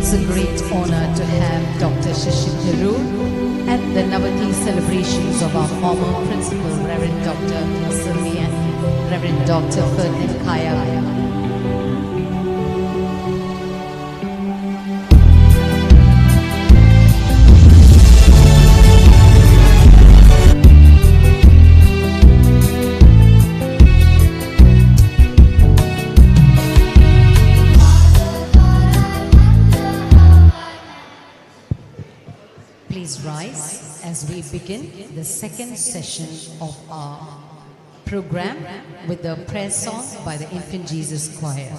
It's a great honor to have Dr. Shashi Tharoor at the Navati celebrations of our former principal, Reverend Dr. Tangassery and Reverend Dr. Ferdinand Kaya. Please rise as we begin the second session of our program with the prayer song by the Infant Jesus Choir.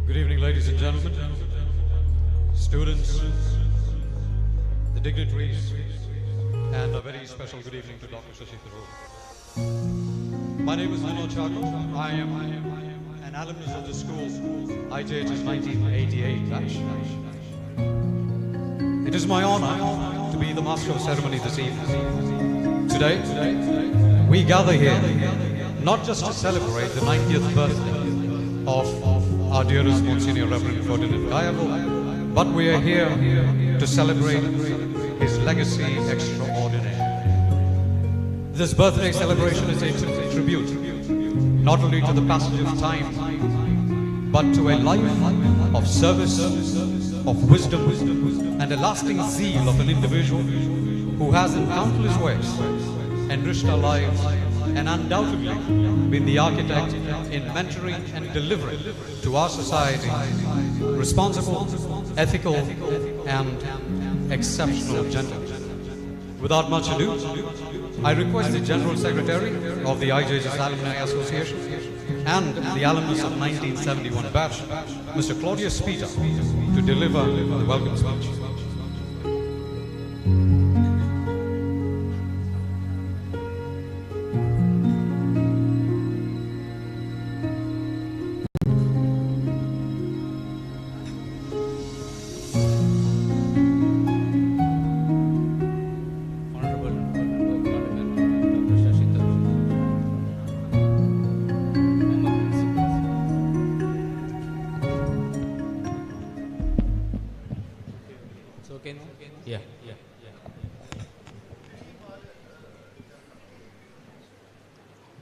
Good evening, ladies and gentlemen, students, the dignitaries, and a very special good evening to Dr. Shashi Tharoor. My name is Vinod Chako. I am an alumnus of the school, Ijhss 1988 batch. It is my honor to be the master of ceremony this evening. Today, we gather here not just to celebrate the 90th birthday of our dearest Monsignor Reverend Ferdinand Kaya, but we are here to celebrate his legacy extraordinary. This birthday celebration is a tribute not only to the passage of time, but to a life of service, of wisdom, and a lasting zeal of an individual who has in countless ways enriched our lives and undoubtedly been the architect in mentoring and delivering to our society responsible, ethical, and exceptional gentlemen. Without much ado, I request the General Secretary of the Ijhss Alumni Association and the alumnus of 1971 batch, Mr. Claudius Peter, to deliver the welcome speech.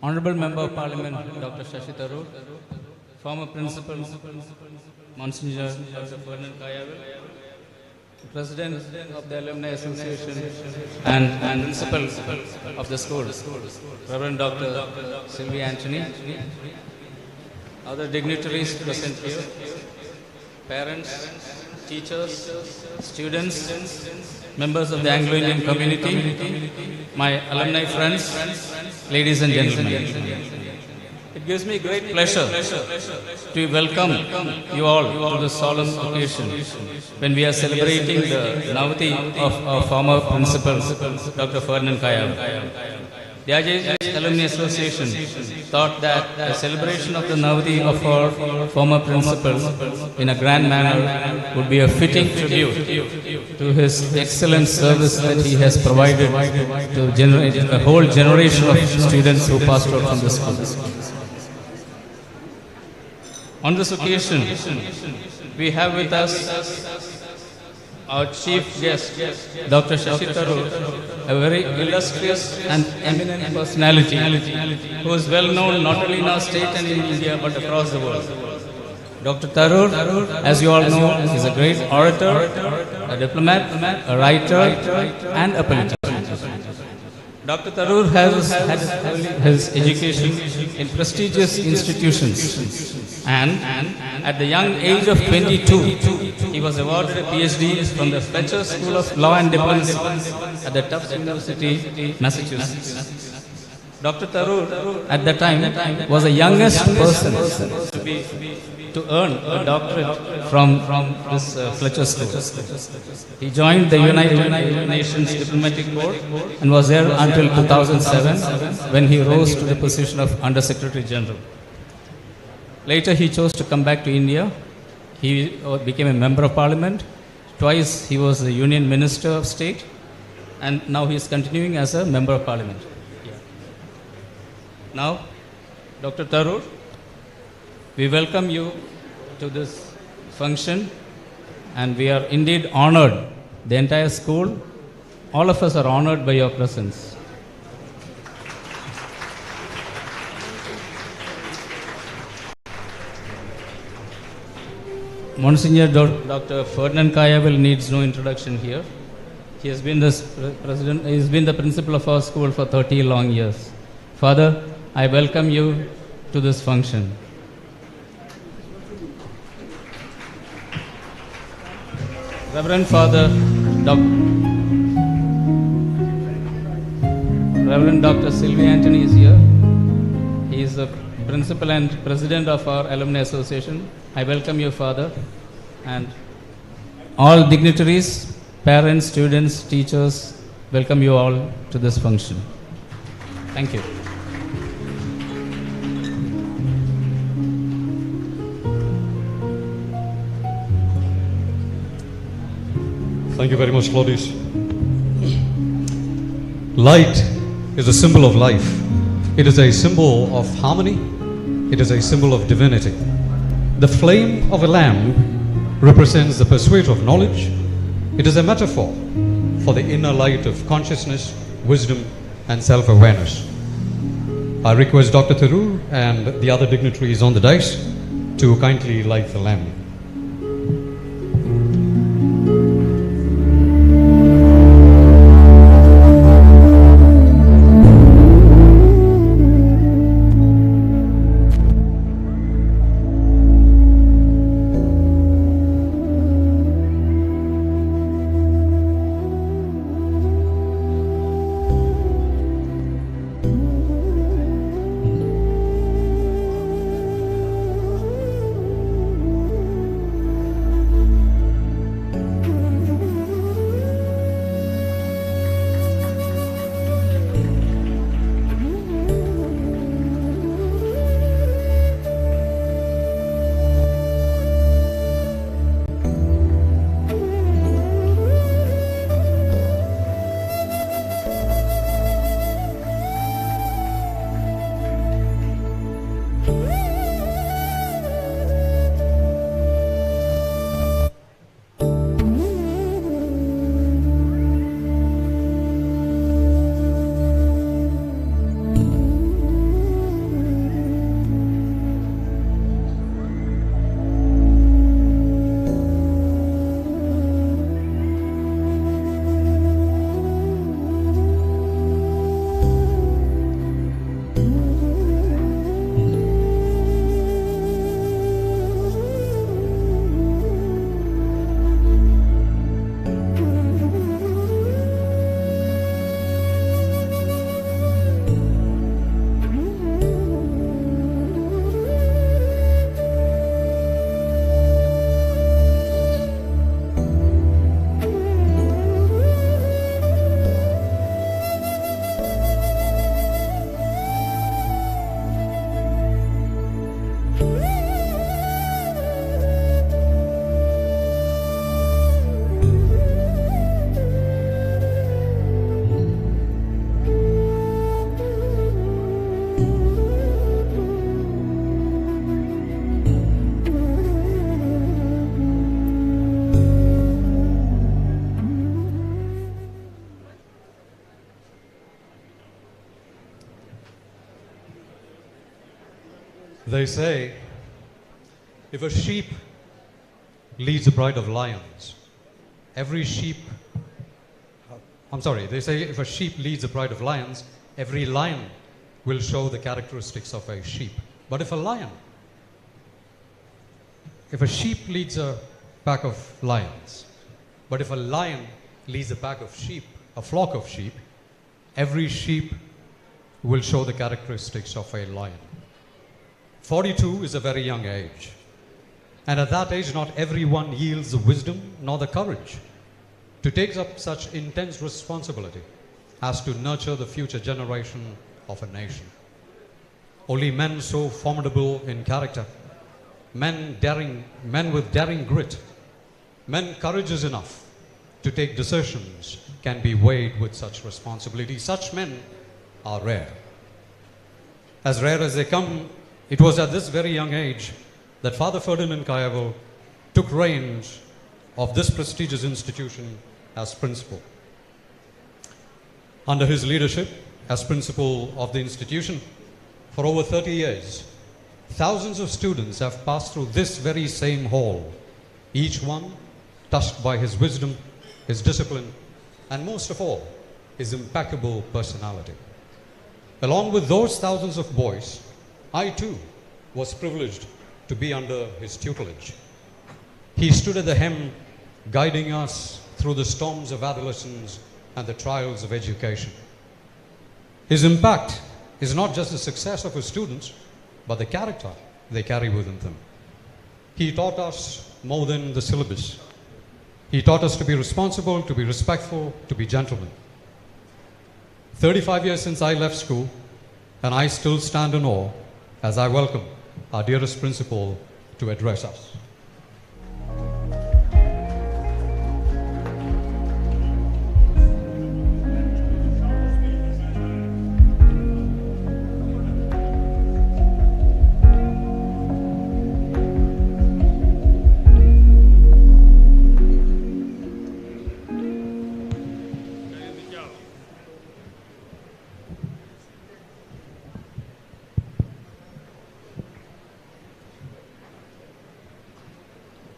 Honorable Member of Parliament Dr. Shashi Tharoor, former Principal Monsignor Dr. Ferdinand Kaya, President of the Alumni Association and Principal of the school, Reverend Dr. Sylvia Anthony, other dignitaries present here, parents, teachers, students, members of the Anglo-Indian community, my alumni friends, ladies and gentlemen, it gives me great pleasure to welcome you all to this solemn occasion when we are celebrating the Navati of our former principal, Dr. Ferdinand Kaya. The Ijhss Alumni Association thought that the celebration of the Navati of our former principal in a grand manner would be a fitting tribute to his excellent service that he has provided to a whole generation of students who passed out from the school. On this occasion, we have with us our chief guest, Dr. Shashi Tharoor, a very illustrious and eminent personality who is well known not only in our state and in India but across the world. Dr. Tharoor, as you all know, is a great orator, a diplomat, a writer, and a politician. Dr. Tharoor has had his education in prestigious institutions, and at the young age of 22, he was awarded a PhD from the Fletcher School of Law and Diplomacy at the Tufts University, Massachusetts. Dr. Tharoor, at that time, was the youngest person to earn a doctorate from this Fletcher School. He joined the United Nations Diplomatic Corps and was there until 2007 when he rose to the position of Under Secretary General. Later he chose to come back to India. He became a member of parliament. Twice he was the Union Minister of State, and now he is continuing as a member of parliament. Now, Dr. Tharoor, we welcome you to this function, and we are indeed honored. The entire school, all of us are honored by your presence. Monsignor Dr. Ferdinand Kayawil needs no introduction here. He has been the principal of our school for 30 long years. Father, I welcome you to this function. Reverend Dr. Sylvia Anthony is here. He is the principal and president of our alumni association. I welcome you, Father, and all dignitaries, parents, students, teachers, welcome you all to this function. Thank you. Thank you very much, Claudius. Light is a symbol of life. It is a symbol of harmony. It is a symbol of divinity. The flame of a lamp represents the pursuit of knowledge. It is a metaphor for the inner light of consciousness, wisdom, and self-awareness. I request Dr. Tharoor and the other dignitaries on the dais to kindly light the lamp. They say if a sheep leads a pride of lions, every sheep, they say if a sheep leads a pride of lions, every lion will show the characteristics of a sheep. But if a sheep leads a pack of lions, but if a lion leads a pack of sheep, a flock of sheep, every sheep will show the characteristics of a lion. 42 is a very young age. And at that age, not everyone yields the wisdom nor the courage to take up such intense responsibility as to nurture the future generation of a nation. Only men so formidable in character, men with daring grit, men courageous enough to take decisions can be weighed with such responsibility. Such men are rare. As rare as they come, it was at this very young age that Father Ferdinand Kayawal took reins of this prestigious institution as principal. Under his leadership as principal of the institution, for over 30 years, thousands of students have passed through this very same hall, each one touched by his wisdom, his discipline, and most of all, his impeccable personality. Along with those thousands of boys, I too was privileged to be under his tutelage. He stood at the helm, guiding us through the storms of adolescence and the trials of education. His impact is not just the success of his students, but the character they carry within them. He taught us more than the syllabus. He taught us to be responsible, to be respectful, to be gentlemen. 35 years since I left school, and I still stand in awe as I welcome our dearest principal to address us.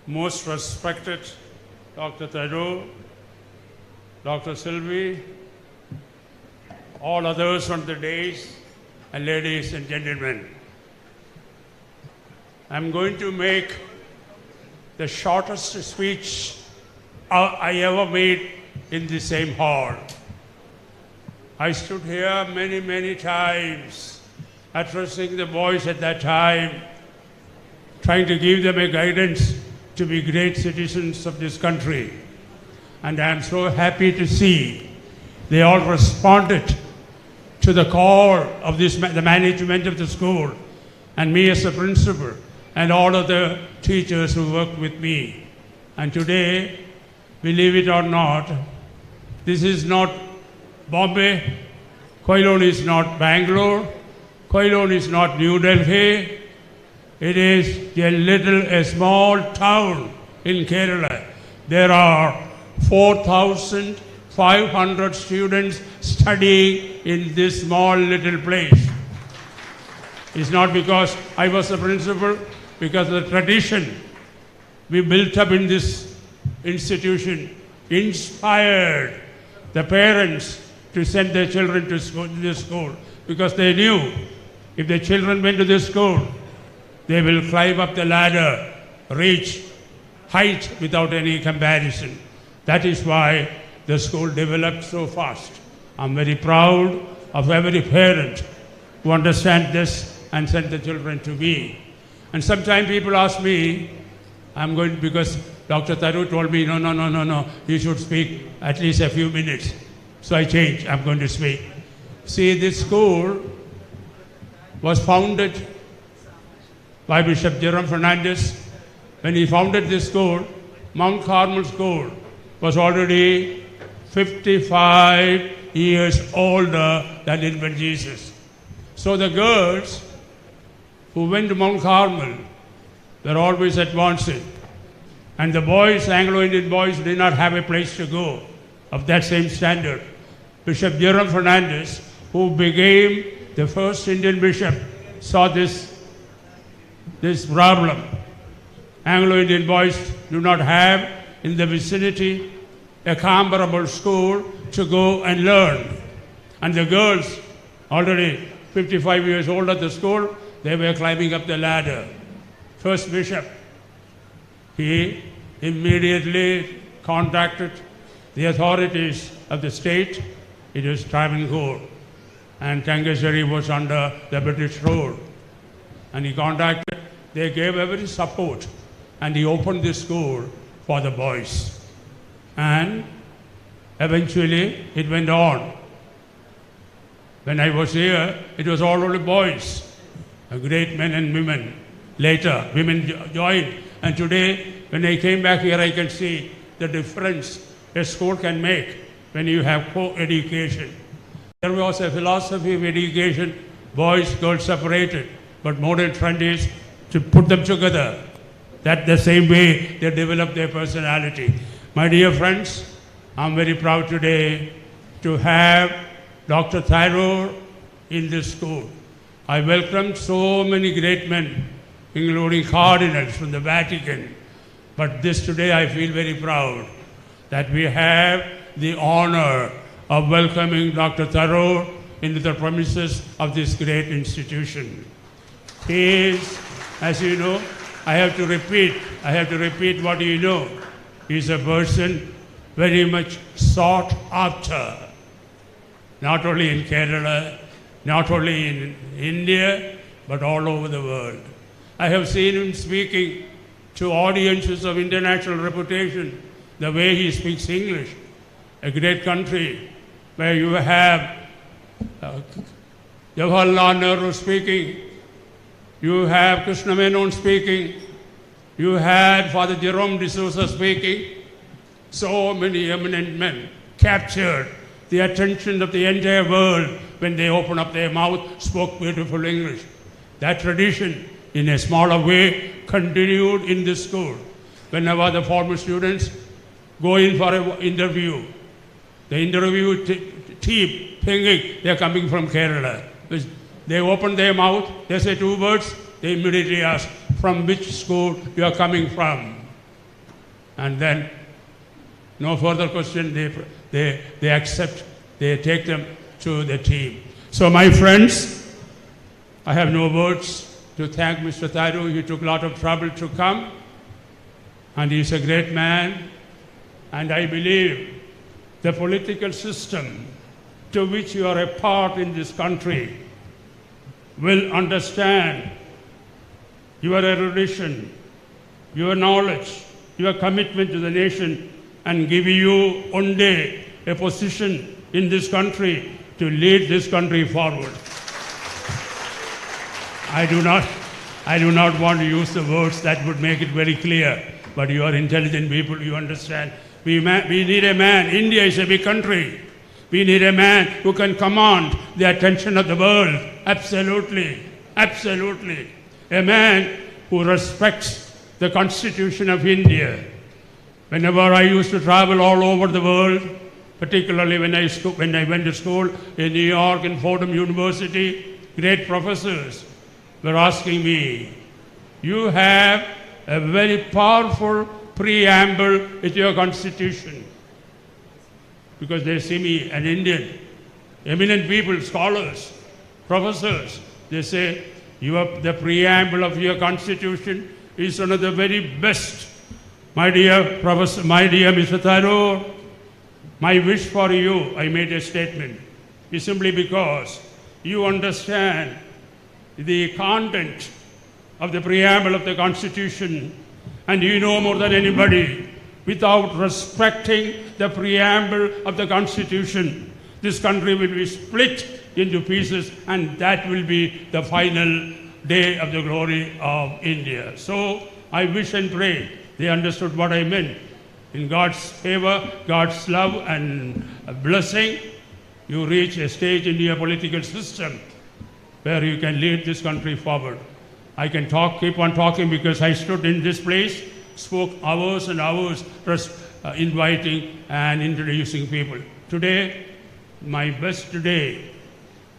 Most respected Dr. Tharoor, Dr. Sylvie, all others on the dais, and ladies and gentlemen. I'm going to make the shortest speech I ever made in the same hall. I stood here many, many times, addressing the boys at that time, trying to give them a guidance to be great citizens of this country. And I'm so happy to see they all responded to the call of the management of the school, and me as a principal, and all of the teachers who worked with me. And today, believe it or not, this is not Bombay, Koilon is not Bangalore, Koilon is not New Delhi. It is a small town in Kerala. There are 4,500 students studying in this small little place. It's not because I was the principal, because of the tradition we built up in this institution inspired the parents to send their children to this school, because they knew if their children went to this school, they will climb up the ladder, reach height without any comparison. That is why the school developed so fast. I'm very proud of every parent who understands this and send the children to me. And sometimes people ask me, because Dr. Tharoor told me, no, you should speak at least a few minutes. So I changed, I'm going to speak. See, this school was founded by Bishop Jerome Fernandez. When he founded this school, Mount Carmel School was already 55 years older than infant Jesus. So the girls who went to Mount Carmel were always advancing. And the boys, Anglo-Indian boys, did not have a place to go of that same standard. Bishop Jerome Fernandez, who became the first Indian bishop, saw this this problem. Anglo-Indian boys do not have in the vicinity a comparable school to go and learn. And the girls, already 55 years old at the school, they were climbing up the ladder. First bishop, he immediately contacted the authorities of the state. It was Travancore, and Tangassery was under the British rule. And he contacted, they gave every support, and he opened the school for the boys. And eventually it went on. When I was here, it was all only boys, great men and women. Later, women joined. And today, when I came back here, I can see the difference a school can make when you have co-education. There was a philosophy of education, boys, girls separated. But modern trend is to put them together. That's the same way they develop their personality. My dear friends, I'm very proud today to have Dr. Tharoor in this school. I welcomed so many great men, including cardinals from the Vatican. But this today I feel very proud that we have the honor of welcoming Dr. Tharoor into the premises of this great institution. He is, as you know, I have to repeat what you know. He is a person very much sought after, not only in Kerala, not only in India, but all over the world. I have seen him speaking to audiences of international reputation, the way he speaks English, a great country where you have Jawaharlal Nehru speaking, you have Krishna Menon speaking, you had Father Jerome D'Souza speaking. So many eminent men captured the attention of the entire world when they opened up their mouth, spoke beautiful English. That tradition, in a smaller way, continued in this school. Whenever the former students go in for an interview, the interview team thinking they are coming from Kerala. They open their mouth, they say two words, they immediately ask, from which school you are coming from? And then, no further question, they accept, they take them to the team. So my friends, I have no words to thank Mr. Tharoor. He took a lot of trouble to come, and he is a great man. And I believe the political system to which you are a part in this country will understand your erudition, your knowledge, your commitment to the nation, and give you one day a position in this country to lead this country forward. I do not want to use the words that would make it very clear, but you are intelligent people, you understand. We need a man. India is a big country. We need a man who can command the attention of the world. Absolutely. Absolutely. A man who respects the Constitution of India. Whenever I used to travel all over the world, particularly when I went to school in New York and Fordham University, great professors were asking me, you have a very powerful preamble with your Constitution. Because they see me an Indian, eminent people, scholars, professors, they say, the preamble of your Constitution is one of the very best. My dear Professor, my dear Mr. Tharoor, my wish for you, I made a statement, is simply because you understand the content of the preamble of the Constitution, and you know more than anybody, without respecting the preamble of the Constitution, this country will be split into pieces, and that will be the final day of the glory of India. So I wish and pray they understood what I meant. In God's favor, God's love and blessing, you reach a stage in your political system where you can lead this country forward. I can keep on talking because I stood in this place, spoke hours and hours, inviting and introducing people. Today, my best day,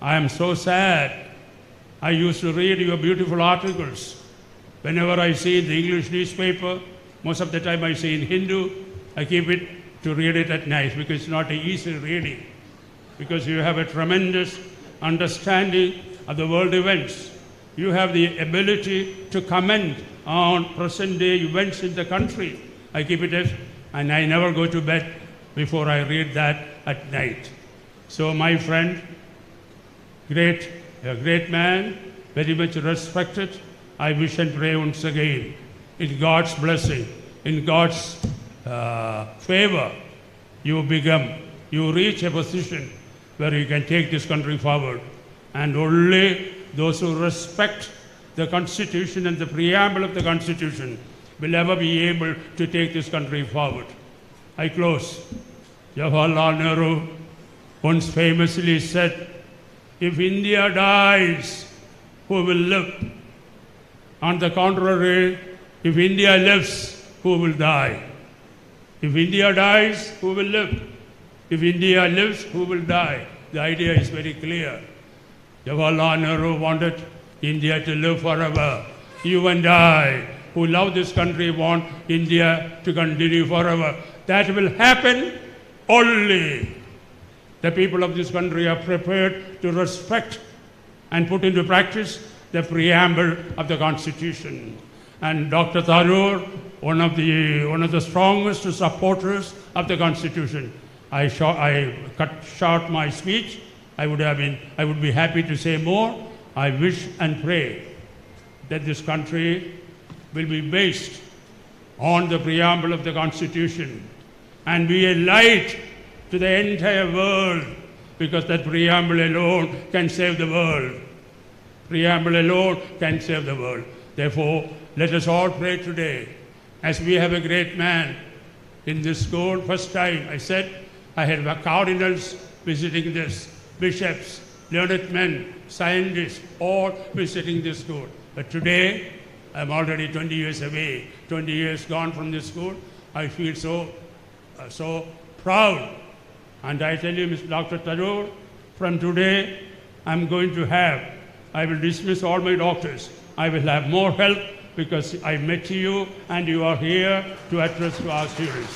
I am so sad. I used to read your beautiful articles. Whenever I see the English newspaper, most of the time I see in Hindu, I keep it to read it at night because it's not an easy reading. Because you have a tremendous understanding of the world events. You have the ability to comment on present day events in the country. I keep it as, and I never go to bed before I read that at night. So my friend, a great man, very much respected, I wish and pray once again, in God's blessing, in God's favor, you reach a position where you can take this country forward. And only those who respect the Constitution and the preamble of the Constitution will ever be able to take this country forward. I close. Jawaharlal Nehru once famously said, if India dies, who will live? On the contrary, if India lives, who will die? If India dies, who will live? If India lives, who will die? The idea is very clear. Jawaharlal Nehru wanted India to live forever. You and I, who love this country, want India to continue forever. That will happen only the people of this country are prepared to respect and put into practice the preamble of the Constitution. And Dr. Tharoor, one of the strongest supporters of the Constitution. I cut short my speech. I would be happy to say more. I wish and pray that this country will be based on the preamble of the Constitution and be a light to the entire world, because that preamble alone can save the world. Preamble alone can save the world. Therefore, let us all pray today, as we have a great man in this school. First time I said, I had cardinals visiting this, bishops, learned men, scientists, all visiting this school. But today, I'm already 20 years away, 20 years gone from this school. I feel so proud. And I tell you, Mr. Dr. Tharoor, from today, I will dismiss all my doctors. I will have more help because I met you and you are here to address to our students.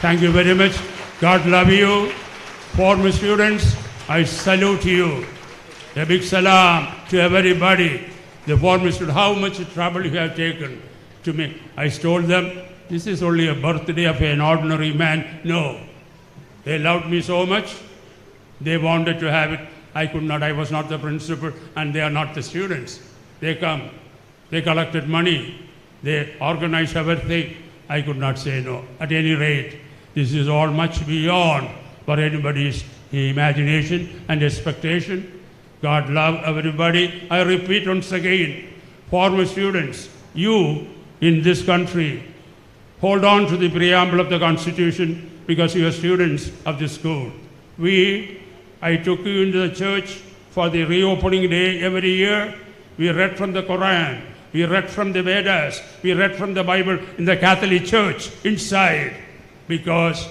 Thank you very much. God love you. Former students, I salute you. A big salam to everybody. The former students, how much trouble you have taken to me. I told them, this is only a birthday of an ordinary man. No. They loved me so much. They wanted to have it. I could not. I was not the principal and they are not the students. They come. They collected money. They organized everything. I could not say no. At any rate, this is all much beyond for anybody's imagination and expectation. God love everybody. I repeat once again, former students, you in this country, hold on to the preamble of the Constitution because you are students of this school. I took you into the church for the reopening day every year. We read from the Quran. We read from the Vedas. We read from the Bible in the Catholic Church inside, because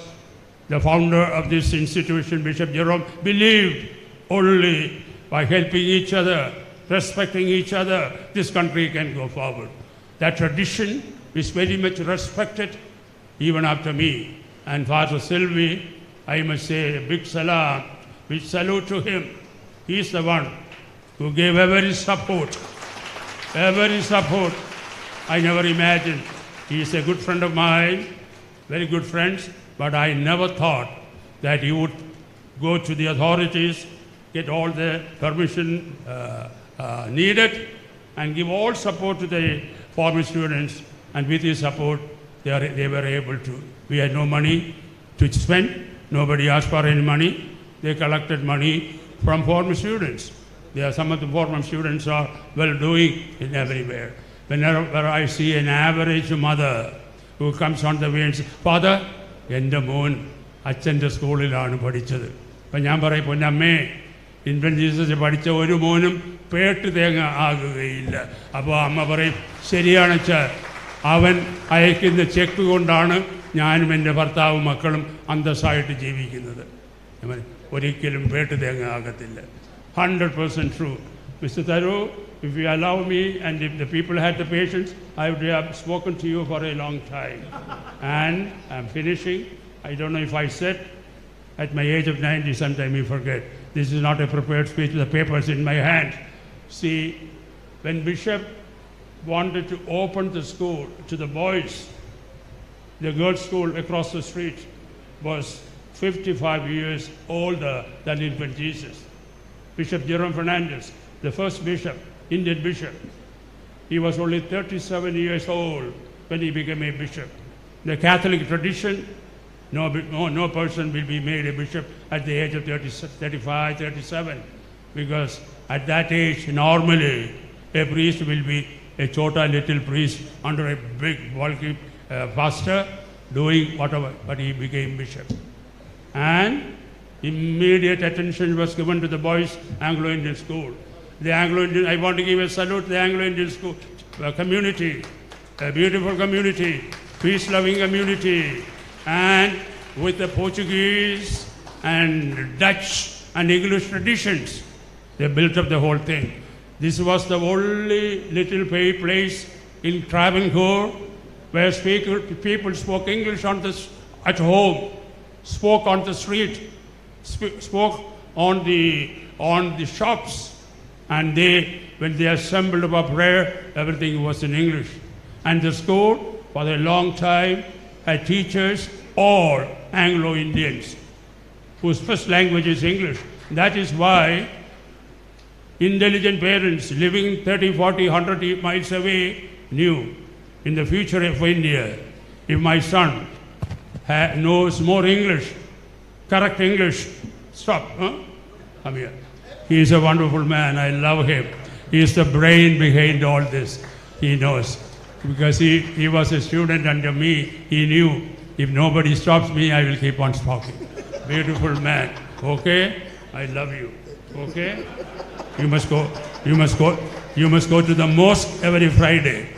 the founder of this institution, Bishop Jerome, believed only by helping each other, respecting each other, this country can go forward. That tradition is very much respected even after me. And Father Sylvie, I must say a big salam, big salute to him. He is the one who gave every support. I never imagined. He is a good friend of mine, very good friends, but I never thought that he would go to the authorities, get all the permission needed, and give all support to the former students. And with his support, they were able to. We had no money to spend. Nobody asked for any money. They collected money from former students. Some of the former students are well doing in everywhere. Whenever I see an average mother who comes on the way and says, Father, എൻ്റെ മോൻ അച്ഛൻ്റെ സ്കൂളിലാണ് പഠിച്ചത്. അപ്പം ഞാൻ പറയും, പൊന്നമ്മേ, infant Jesus പഠിച്ച ഒരു മോനും പേട്ട് തേങ്ങ ആകുകയില്ല. അപ്പോൾ അമ്മ പറയും, ശരിയാണെച്ചാ, അവൻ അയക്കുന്ന ചെക്ക് കൊണ്ടാണ് ഞാനും എൻ്റെ ഭർത്താവും മക്കളും അന്തസ്സായിട്ട് ജീവിക്കുന്നത്. ഒരിക്കലും പേട്ട് തേങ്ങ ആകത്തില്ല. 100% true. Mr. Tharoor, if you allow me and if the people had the patience, I would have spoken to you for a long time. And I'm finishing. I don't know if I said at my age of 90, sometime you forget. This is not a prepared speech, the paper's in my hand. See, when Bishop wanted to open the school to the boys, the girls' school across the street was 55 years older than infant Jesus. Bishop Jerome Fernandez, the first bishop, Indian bishop, he was only 37 years old when he became a bishop. The Catholic tradition, no person will be made a bishop at the age of 35, 37, because at that age, normally, a priest will be a chota little priest under a big bulky pastor doing whatever, but he became bishop. And immediate attention was given to the boys' Anglo-Indian school. The Anglo-Indian, I want to give a salute to the Anglo-Indian school community, a beautiful community, peace-loving community, and with the Portuguese and Dutch and English traditions, they built up the whole thing. This was the only little place in Travancore where people spoke English at home, spoke on the street, spoke on the shops, and when they assembled for prayer, everything was in English. And the school, for a long time, had teachers, all Anglo-Indians, whose first language is English. That is why intelligent parents living 30, 40, 100 miles away knew in the future of India, if my son knows more English, correct English, stop, come here. He is a wonderful man, I love him. He is the brain behind all this, he knows. Because he was a student under me, he knew, if nobody stops me, I will keep on talking. Beautiful man, okay? I love you, okay? You must go to the mosque every Friday.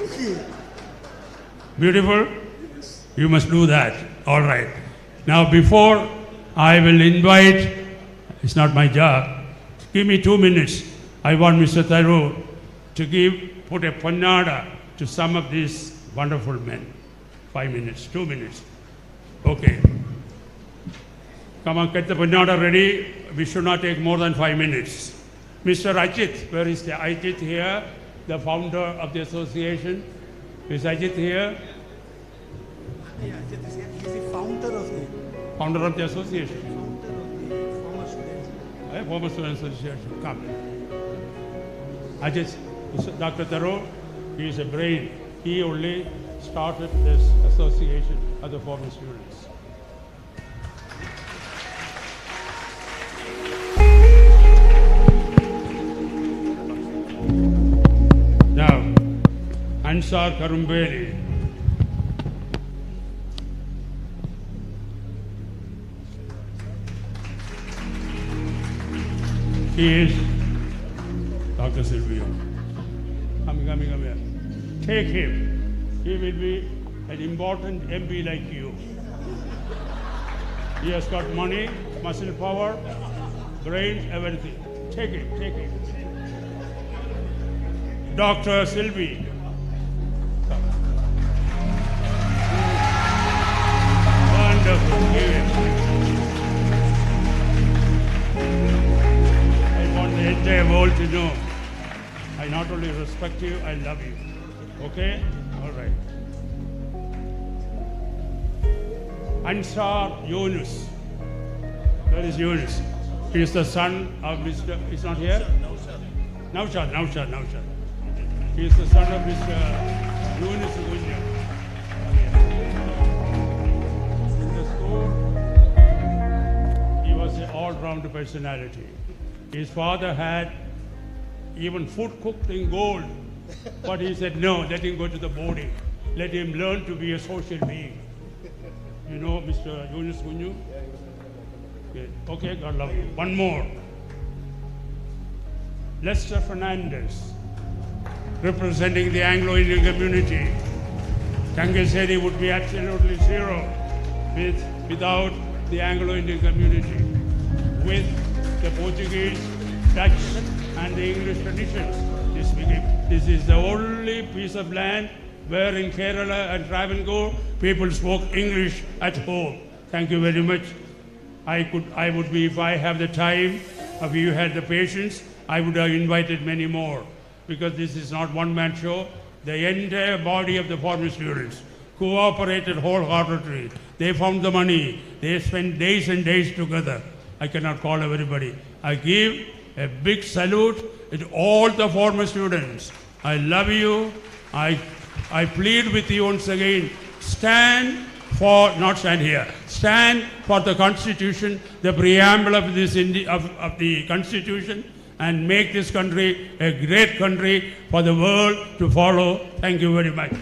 Beautiful? You must do that. All right. Now before I will invite, it's not my job, give me 2 minutes. I want Mr. Tharoor to put a pannada to some of these wonderful men. 5 minutes, 2 minutes. Okay. Come on, get the pannada ready. We should not take more than 5 minutes. Mr. Ijhss, where is the Ijhss here? The founder of the association. Is Ijhss here? Yeah, he's the founder of the Association. Founder of the former students. Former Students Association. Come. Ijhss, Dr. Tharoor, he is a brain. He only started this association of the former students. Now, Ansar Karumbeli. He is Dr. Silvio. Come here. Take him. He will be an important MP like you. He has got money, muscle power, brains, everything. Take it. Dr. Sylvie. Wonderful. I want the entire world to know. I not only respect you, I love you. Okay? All right. Ansar Yunus. Where is Yunus? He is the son of Mr. He's not here? Naushad. He is the son of Mr. Yunus Gunya. In the school, he was an all-round personality. His father had even food cooked in gold, but he said, no, let him go to the boarding. Let him learn to be a social being. You know Mr. Yunus Gunyu? Okay, God love you. One more. Lester Fernandez, representing the Anglo-Indian community. TANGASSERY would be absolutely zero without the Anglo-Indian community, with the Portuguese, Dutch, and the English traditions. This is the only piece of land where in Kerala and Travancore people spoke English at home. Thank you very much. I would be, if I have the time, if you had the patience, I would have invited many more, because this is not one-man show. The entire body of the former students cooperated wholeheartedly. They found the money. They spent days and days together. I cannot call everybody. I give a big salute to all the former students. I love you. I plead with you once again, stand for, not stand here, stand for the Constitution, the preamble of this of the Constitution, and make this country a great country for the world to follow. Thank you very much.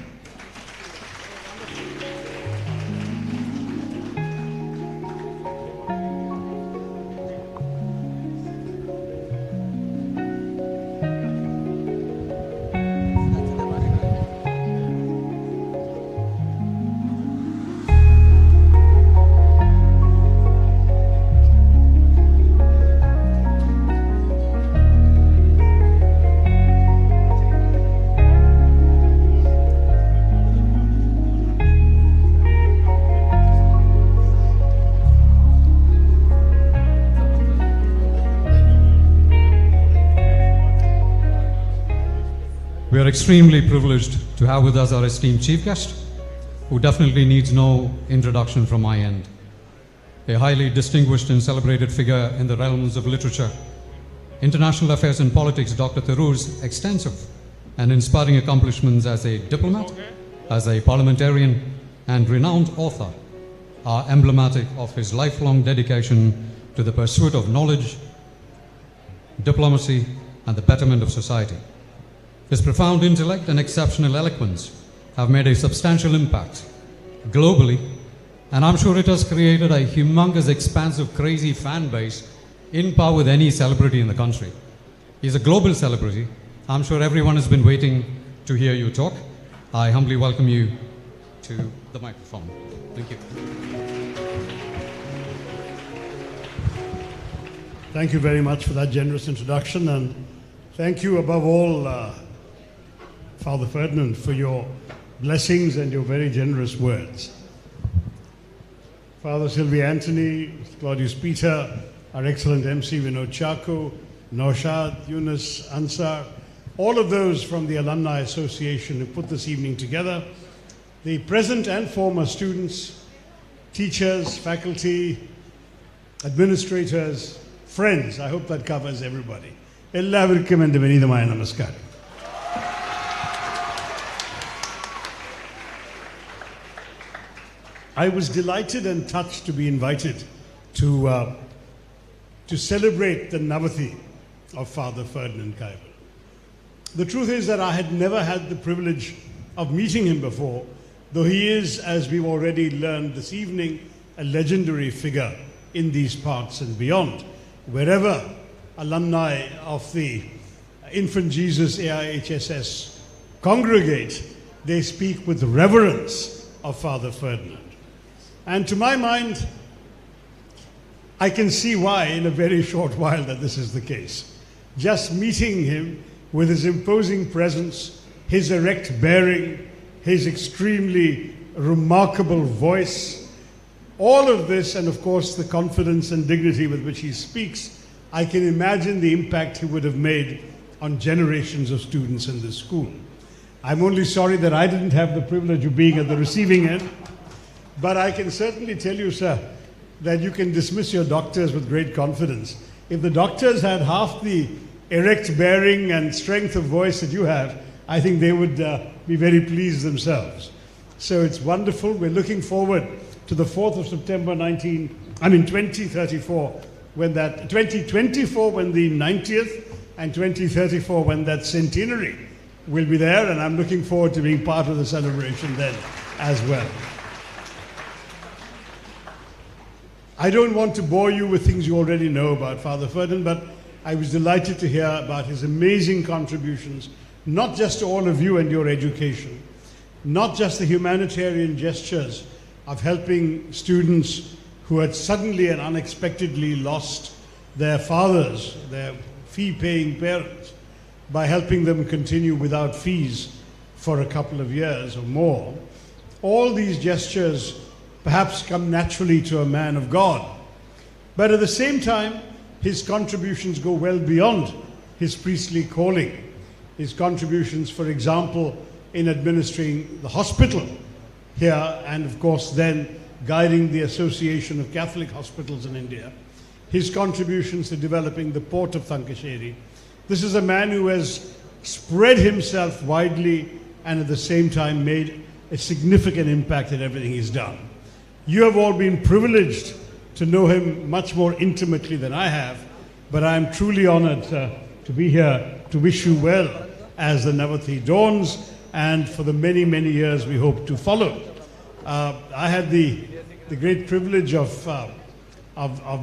We are extremely privileged to have with us our esteemed chief guest, who definitely needs no introduction from my end. A highly distinguished and celebrated figure in the realms of literature, international affairs and politics, Dr. Tharoor's extensive and inspiring accomplishments as a diplomat, as a parliamentarian, and renowned author are emblematic of his lifelong dedication to the pursuit of knowledge, diplomacy, and the betterment of society. His profound intellect and exceptional eloquence have made a substantial impact globally, and I'm sure it has created a humongous, expansive, crazy fan base in par with any celebrity in the country. He's a global celebrity. I'm sure everyone has been waiting to hear you talk. I humbly welcome you to the microphone. Thank you. Thank you very much for that generous introduction, and thank you above all, Father Ferdinand, for your blessings and your very generous words. Father Sylvia Anthony, Claudius Peter, our excellent MC Vinod Chaku, Naushad, Yunus, Ansar, all of those from the Alumni Association who put this evening together, the present and former students, teachers, faculty, administrators, friends, I hope that covers everybody. എല്ലാവർക്കും എൻ്റെ വിനീതമായ നമസ്കാരം. I was delighted and touched to be invited to celebrate the Navathi of Father Ferdinand Kaival. The truth is that I had never had the privilege of meeting him before, though he is, as we've already learned this evening, a legendary figure in these parts and beyond. Wherever alumni of the Infant Jesus AIHSS congregate, they speak with reverence of Father Ferdinand. And to my mind, I can see why in a very short while that this is the case. Just meeting him with his imposing presence, his erect bearing, his extremely remarkable voice, all of this, and of course the confidence and dignity with which he speaks, I can imagine the impact he would have made on generations of students in this school. I'm only sorry that I didn't have the privilege of being at the receiving end, but I can certainly tell you, sir, that you can dismiss your doctors with great confidence. If the doctors had half the erect bearing and strength of voice that you have, I think they would be very pleased themselves. So it's wonderful. We're looking forward to the 4th of September 2034, when that 2024 when the 90th, and 2034 when that centenary will be there, and I'm looking forward to being part of the celebration then as well. I don't want to bore you with things you already know about Father Ferdinand, but I was delighted to hear about his amazing contributions, not just to all of you and your education, not just the humanitarian gestures of helping students who had suddenly and unexpectedly lost their fathers, their fee-paying parents, by helping them continue without fees for a couple of years or more. All these gestures perhaps come naturally to a man of God. But at the same time, his contributions go well beyond his priestly calling. His contributions, for example, in administering the hospital here, and of course then guiding the Association of Catholic Hospitals in India. His contributions to developing the port of Tharoor. This is a man who has spread himself widely and at the same time made a significant impact in everything he's done. You have all been privileged to know him much more intimately than I have, but I am truly honored to be here to wish you well as the Navathi dawns and for the many, many years we hope to follow. I had the great privilege of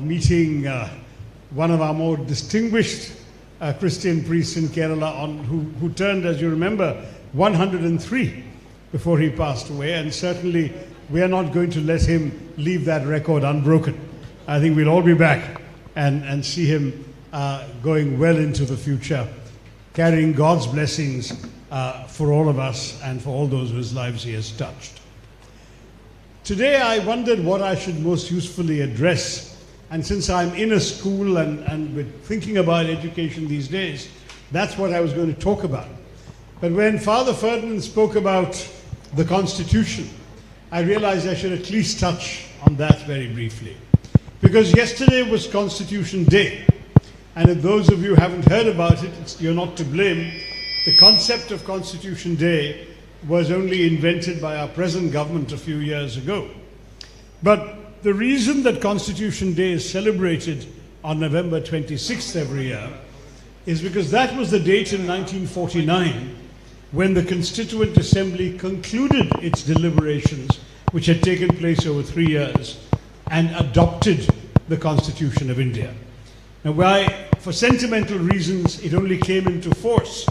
meeting one of our more distinguished Christian priests in Kerala who turned, as you remember, 103 before he passed away, and certainly we are not going to let him leave that record unbroken. I think we'll all be back and see him going well into the future, carrying God's blessings for all of us and for all those whose lives he has touched. Today I wondered what I should most usefully address, and since I'm in a school and we're thinking about education these days, that's what I was going to talk about. But when Father Ferdinand spoke about the Constitution, I realized I should at least touch on that very briefly. Because yesterday was Constitution Day, and if those of you who haven't heard about it, you're not to blame. The concept of Constitution Day was only invented by our present government a few years ago. But the reason that Constitution Day is celebrated on November 26th every year is because that was the date in 1949 when the Constituent Assembly concluded its deliberations, which had taken place over 3 years, and adopted the Constitution of India. Now, why, for sentimental reasons, it only came into force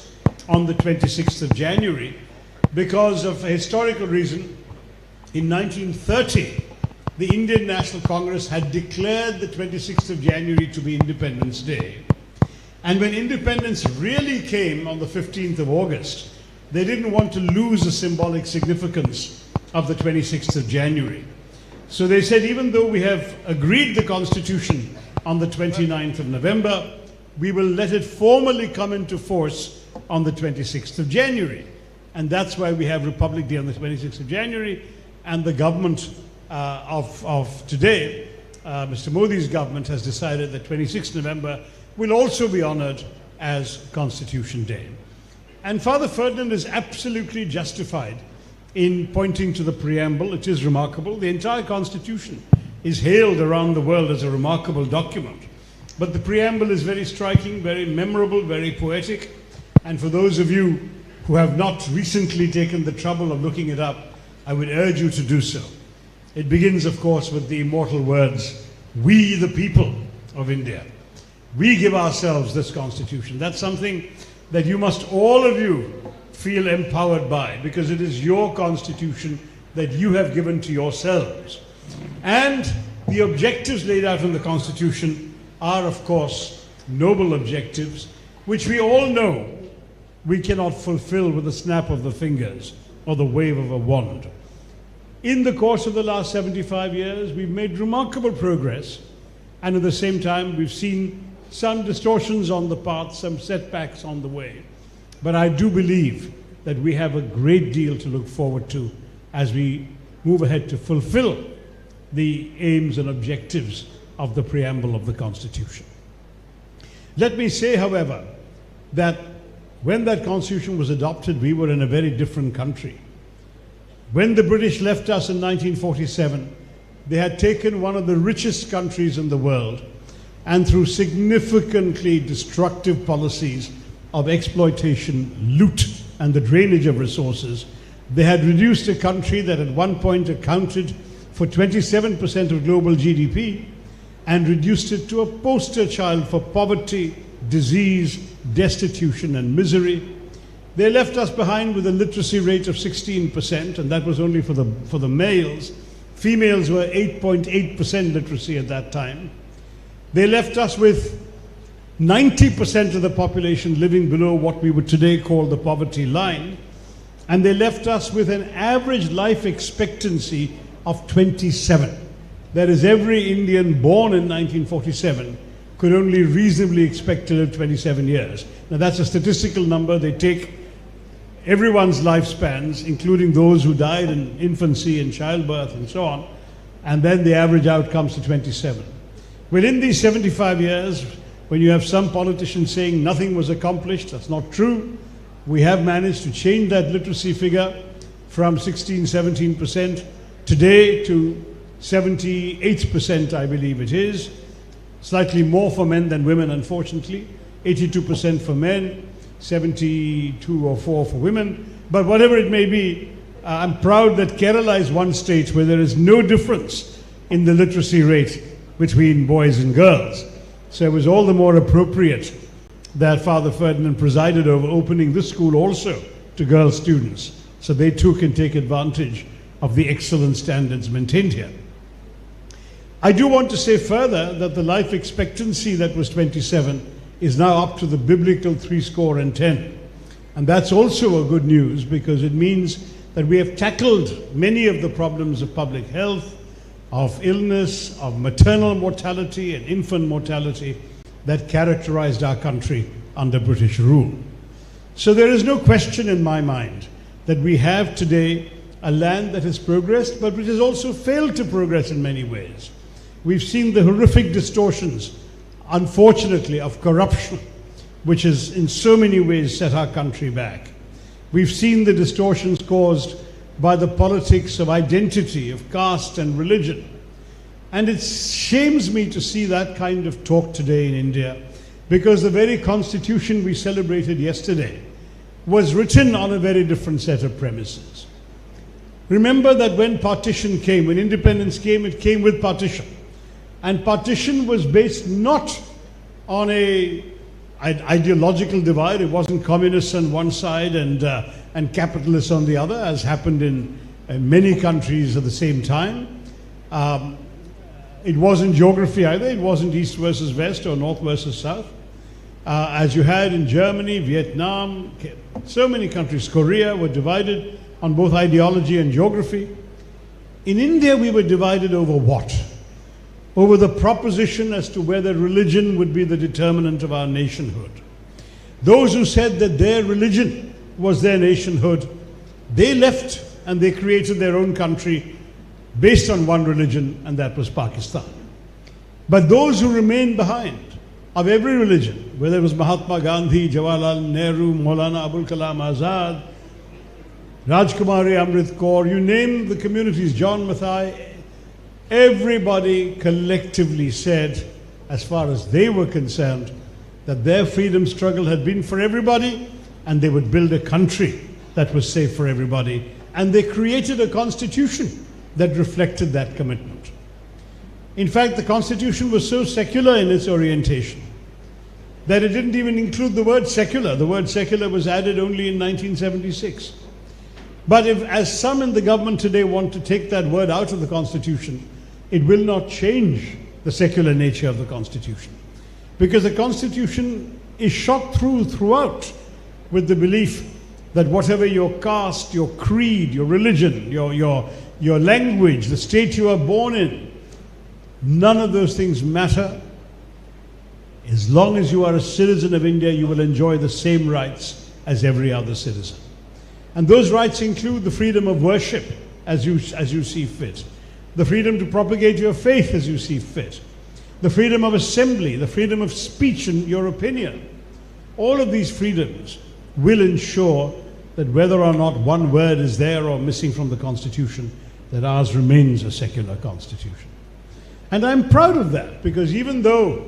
on the 26th of January, because of a historical reason. In 1930, the Indian National Congress had declared the 26th of January to be Independence Day. And when independence really came on the 15th of August, they didn't want to lose the symbolic significance of the 26th of January. So they said, even though we have agreed the Constitution on the 29th of November, we will let it formally come into force on the 26th of January. And that's why we have Republic Day on the 26th of January, and the government of today, Mr. Modi's government, has decided that 26th November will also be honored as Constitution Day. And Father Ferdinand is absolutely justified in pointing to the preamble. It is remarkable. The entire Constitution is hailed around the world as a remarkable document. But the preamble is very striking, very memorable, very poetic. And for those of you who have not recently taken the trouble of looking it up, I would urge you to do so. It begins, of course, with the immortal words, "We the people of India. We give ourselves this Constitution." That's something that you must, all of you, feel empowered by, because it is your Constitution that you have given to yourselves. And the objectives laid out in the Constitution are, of course, noble objectives, which we all know we cannot fulfill with a snap of the fingers or the wave of a wand. In the course of the last 75 years, we've made remarkable progress, and at the same time, we've seen some distortions on the path, some setbacks on the way. But I do believe that we have a great deal to look forward to as we move ahead to fulfill the aims and objectives of the preamble of the Constitution. Let me say, however, that when that Constitution was adopted, we were in a very different country. When the British left us in 1947, they had taken one of the richest countries in the world, and through significantly destructive policies of exploitation, loot, and the drainage of resources, they had reduced a country that at one point accounted for 27% of global GDP and reduced it to a poster child for poverty, disease, destitution, and misery. They left us behind with a literacy rate of 16%, and that was only for the males. Females were 8.8% literacy at that time. They left us with 90% of the population living below what we would today call the poverty line, and they left us with an average life expectancy of 27. That is, every Indian born in 1947 could only reasonably expect to live 27 years. Now that's a statistical number. They take everyone's lifespans, including those who died in infancy and childbirth and so on, and then the average out comes to 27. Within these 75 years, when you have some politicians saying nothing was accomplished, that's not true. We have managed to change that literacy figure from 16, 17% today to 78%, I believe it is. Slightly more for men than women, unfortunately. 82% for men, 72 or 4 for women. But whatever it may be, I'm proud that Kerala is one state where there is no difference in the literacy rate between boys and girls. So it was all the more appropriate that Father Ferdinand presided over opening this school also to girl students, so they too can take advantage of the excellent standards maintained here. I do want to say further that the life expectancy that was 27 is now up to the biblical 70. And that's also a good news, because it means that we have tackled many of the problems of public health, of illness, of maternal mortality and infant mortality that characterized our country under British rule. So there is no question in my mind that we have today a land that has progressed, but which has also failed to progress in many ways. We've seen the horrific distortions, unfortunately, of corruption, which has in so many ways set our country back. We've seen the distortions caused by the politics of identity, of caste and religion. And it shames me to see that kind of talk today in India, because the very constitution we celebrated yesterday was written on a very different set of premises. Remember that when partition came, when independence came, it came with partition. And partition was based not on an ideological divide. It wasn't communists on one side and capitalists on the other, as happened in many countries at the same time. It wasn't geography either. It wasn't east versus west or north versus south. As you had in Germany, Vietnam, so many countries, Korea, were divided on both ideology and geography. In India, we were divided over what? Over the proposition as to whether religion would be the determinant of our nationhood. Those who said that their religion was their nationhood, they left and they created their own country based on one religion, and that was Pakistan. But those who remained behind, of every religion, whether it was Mahatma Gandhi, Jawaharlal Nehru, Maulana Abul Kalam Azad, Rajkumari Amrit Kaur, you name the communities, John Mathai, everybody collectively said, as far as they were concerned, that their freedom struggle had been for everybody, and they would build a country that was safe for everybody. And they created a constitution that reflected that commitment. In fact, the constitution was so secular in its orientation that it didn't even include the word secular. The word secular was added only in 1976. But if, as some in the government today want to take that word out of the constitution, it will not change the secular nature of the constitution. Because the constitution is shot throughout with the belief that whatever your caste, your creed, your religion, your language, the state you are born in, none of those things matter. As long as you are a citizen of India, you will enjoy the same rights as every other citizen. And those rights include the freedom of worship as you see fit, the freedom to propagate your faith as you see fit, the freedom of assembly, the freedom of speech and your opinion. All of these freedoms will ensure that whether or not one word is there or missing from the Constitution, that ours remains a secular constitution. And I'm proud of that, because even though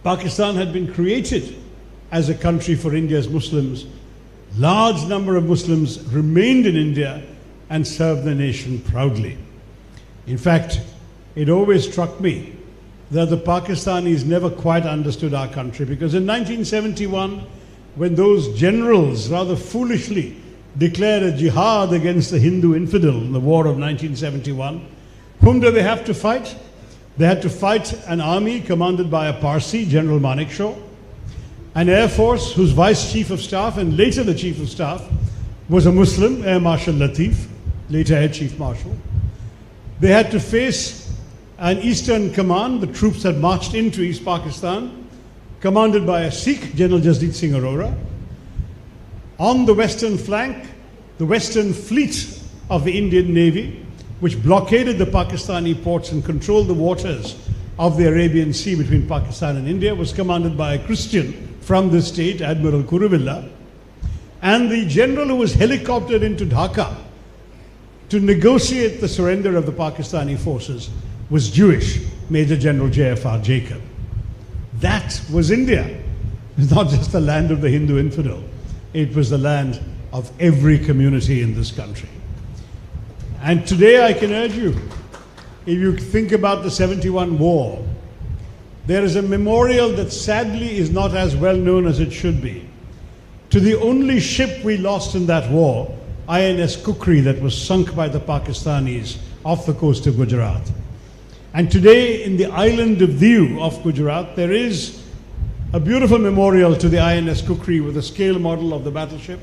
Pakistan had been created as a country for India's Muslims, large number of Muslims remained in India and served the nation proudly. In fact, it always struck me that the Pakistanis never quite understood our country, because in 1971, when those generals rather foolishly declared a jihad against the Hindu infidel in the war of 1971, whom do they have to fight? They had to fight an army commanded by a Parsi, General Manekshaw, an air force whose vice chief of staff and later the chief of staff was a Muslim, Air Marshal Latif, later Air Chief Marshal. They had to face an Eastern Command. The troops had marched into East Pakistan, commanded by a Sikh, General Jasdeep Singh Arora. On the western flank, the western fleet of the Indian Navy, which blockaded the Pakistani ports and controlled the waters of the Arabian Sea between Pakistan and India, was commanded by a Christian from the state, Admiral Kuruvilla. And the general who was helicoptered into Dhaka to negotiate the surrender of the Pakistani forces was Jewish, Major General J.F.R. Jacob. That was India. It was not just the land of the Hindu infidel. It was the land of every community in this country. And today I can urge you, if you think about the 71 war, there is a memorial that sadly is not as well known as it should be. To the only ship we lost in that war, INS Kukri, that was sunk by the Pakistanis off the coast of Gujarat. And today in the island of Diu of Gujarat, there is a beautiful memorial to the INS Kukri with a scale model of the battleship.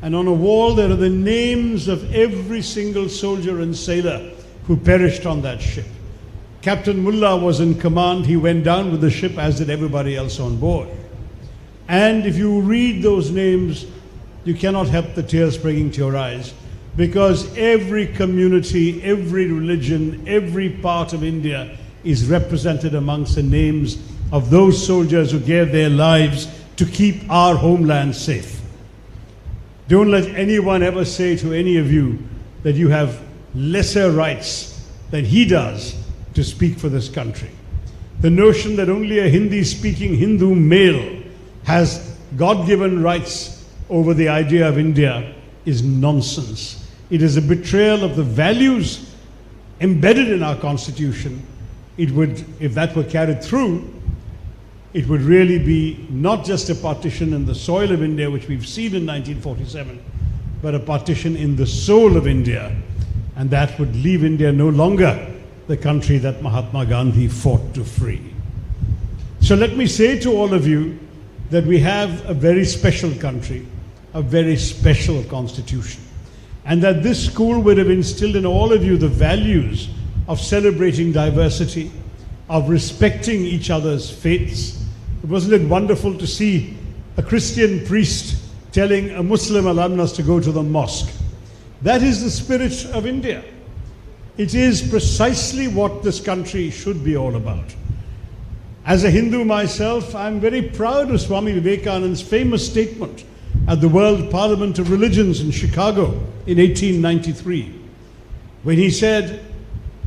And on a wall there are the names of every single soldier and sailor who perished on that ship. Captain Mullah was in command. He went down with the ship, as did everybody else on board. And if you read those names, you cannot help the tears springing to your eyes, because every community, every religion, every part of India is represented amongst the names of those soldiers who gave their lives to keep our homeland safe. Don't let anyone ever say to any of you that you have lesser rights than he does to speak for this country. The notion that only a Hindi-speaking Hindu male has God-given rights over the idea of India is nonsense. It is a betrayal of the values embedded in our Constitution. It would, if that were carried through, it would really be not just a partition in the soil of India, which we've seen in 1947, but a partition in the soul of India. And that would leave India no longer the country that Mahatma Gandhi fought to free. So let me say to all of you that we have a very special country, a very special constitution, and that this school would have instilled in all of you the values of celebrating diversity, of respecting each other's faiths. Wasn't it wonderful to see a Christian priest telling a Muslim alumnus to go to the mosque? That is the spirit of India. It is precisely what this country should be all about. As a Hindu myself, I'm very proud of Swami Vivekananda's famous statement at the World Parliament of Religions in Chicago in 1893, when he said,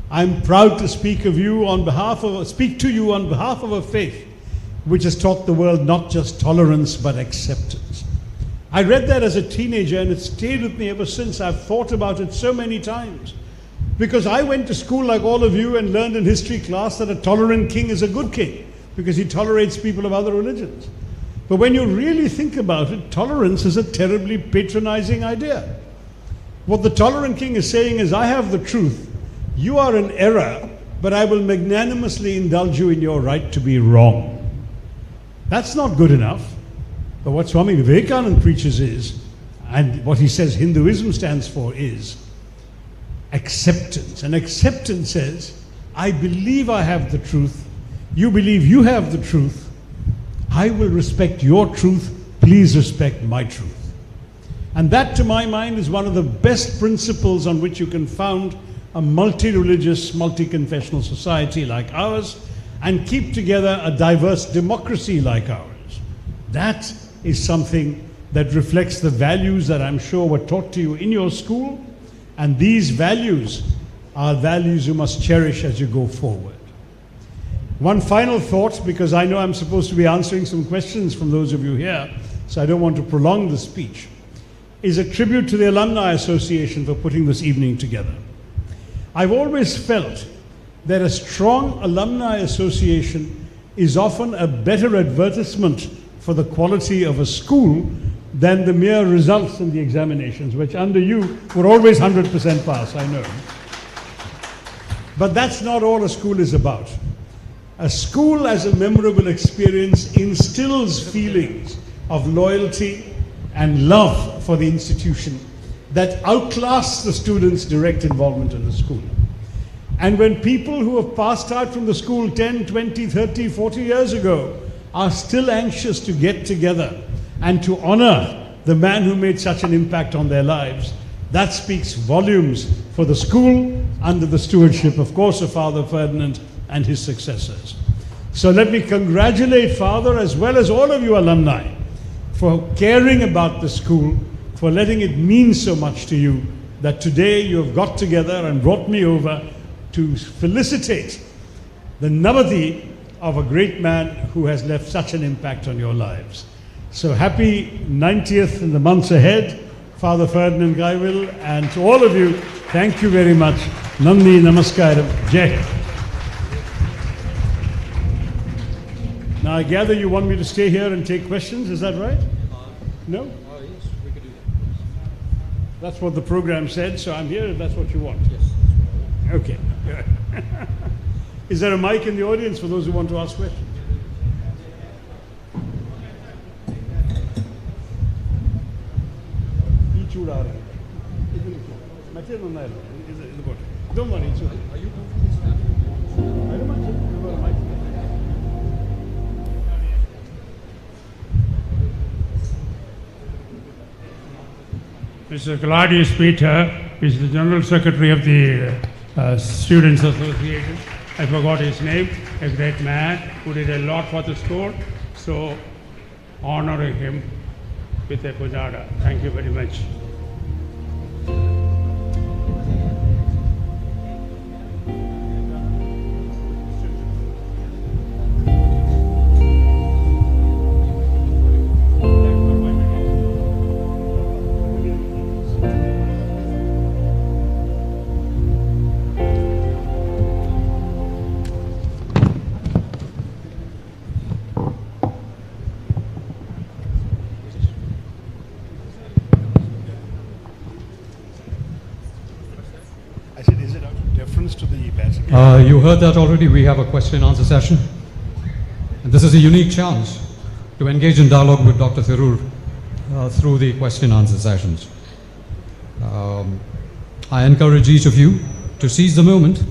"I'm proud to speak to you on behalf of a faith which has taught the world not just tolerance but acceptance." I read that as a teenager and it stayed with me ever since. I've thought about it so many times, because I went to school like all of you and learned in history class that a tolerant king is a good king because he tolerates people of other religions. But when you really think about it, tolerance is a terribly patronizing idea. What the tolerant king is saying is, I have the truth, you are in error, but I will magnanimously indulge you in your right to be wrong. That's not good enough. But what Swami Vivekananda preaches is, and what he says Hinduism stands for, is acceptance. And acceptance says, I believe I have the truth, you believe you have the truth, I will respect your truth, please respect my truth. And that, to my mind, is one of the best principles on which you can found a multi-religious, multi-confessional society like ours, and keep together a diverse democracy like ours. That is something that reflects the values that I'm sure were taught to you in your school, and these values are values you must cherish as you go forward. One final thought, because I know I'm supposed to be answering some questions from those of you here, so I don't want to prolong the speech, is a tribute to the Alumni Association for putting this evening together. I've always felt that a strong alumni association is often a better advertisement for the quality of a school than the mere results in the examinations, which under you were always 100% pass, I know. But that's not all a school is about. A school as a memorable experience instills feelings of loyalty and love for the institution that outclass the students' direct involvement in the school. And when people who have passed out from the school 10, 20, 30, 40 years ago are still anxious to get together and to honor the man who made such an impact on their lives, that speaks volumes for the school under the stewardship, of course, of Father Ferdinand and his successors. So let me congratulate Father as well as all of you alumni for caring about the school, for letting it mean so much to you, that today you have got together and brought me over to felicitate the Navati of a great man who has left such an impact on your lives. So happy 90th in the months ahead, Father Ferdinand Kaival, and to all of you, thank you very much. Nandi Namaskaram. Jai. Now I gather you want me to stay here and take questions, is that right? No? Yes, we could do that. That's what the program said, so I'm here if that's what you want. Yes, that's Okay. Is there a mic in the audience for those who want to ask questions? Don't worry, it's okay. I don't mind. You've got a mic. Mr. Claudius Peter is the General Secretary of the Students Association. I forgot his name, a great man who did a lot for the school. So, honoring him with a pujada. Thank you very much. I said, is it out of deference to the basket? You heard that already. We have a question and answer session. And this is a unique chance to engage in dialogue with Dr. Tharoor through the question and answer sessions. I encourage each of you to seize the moment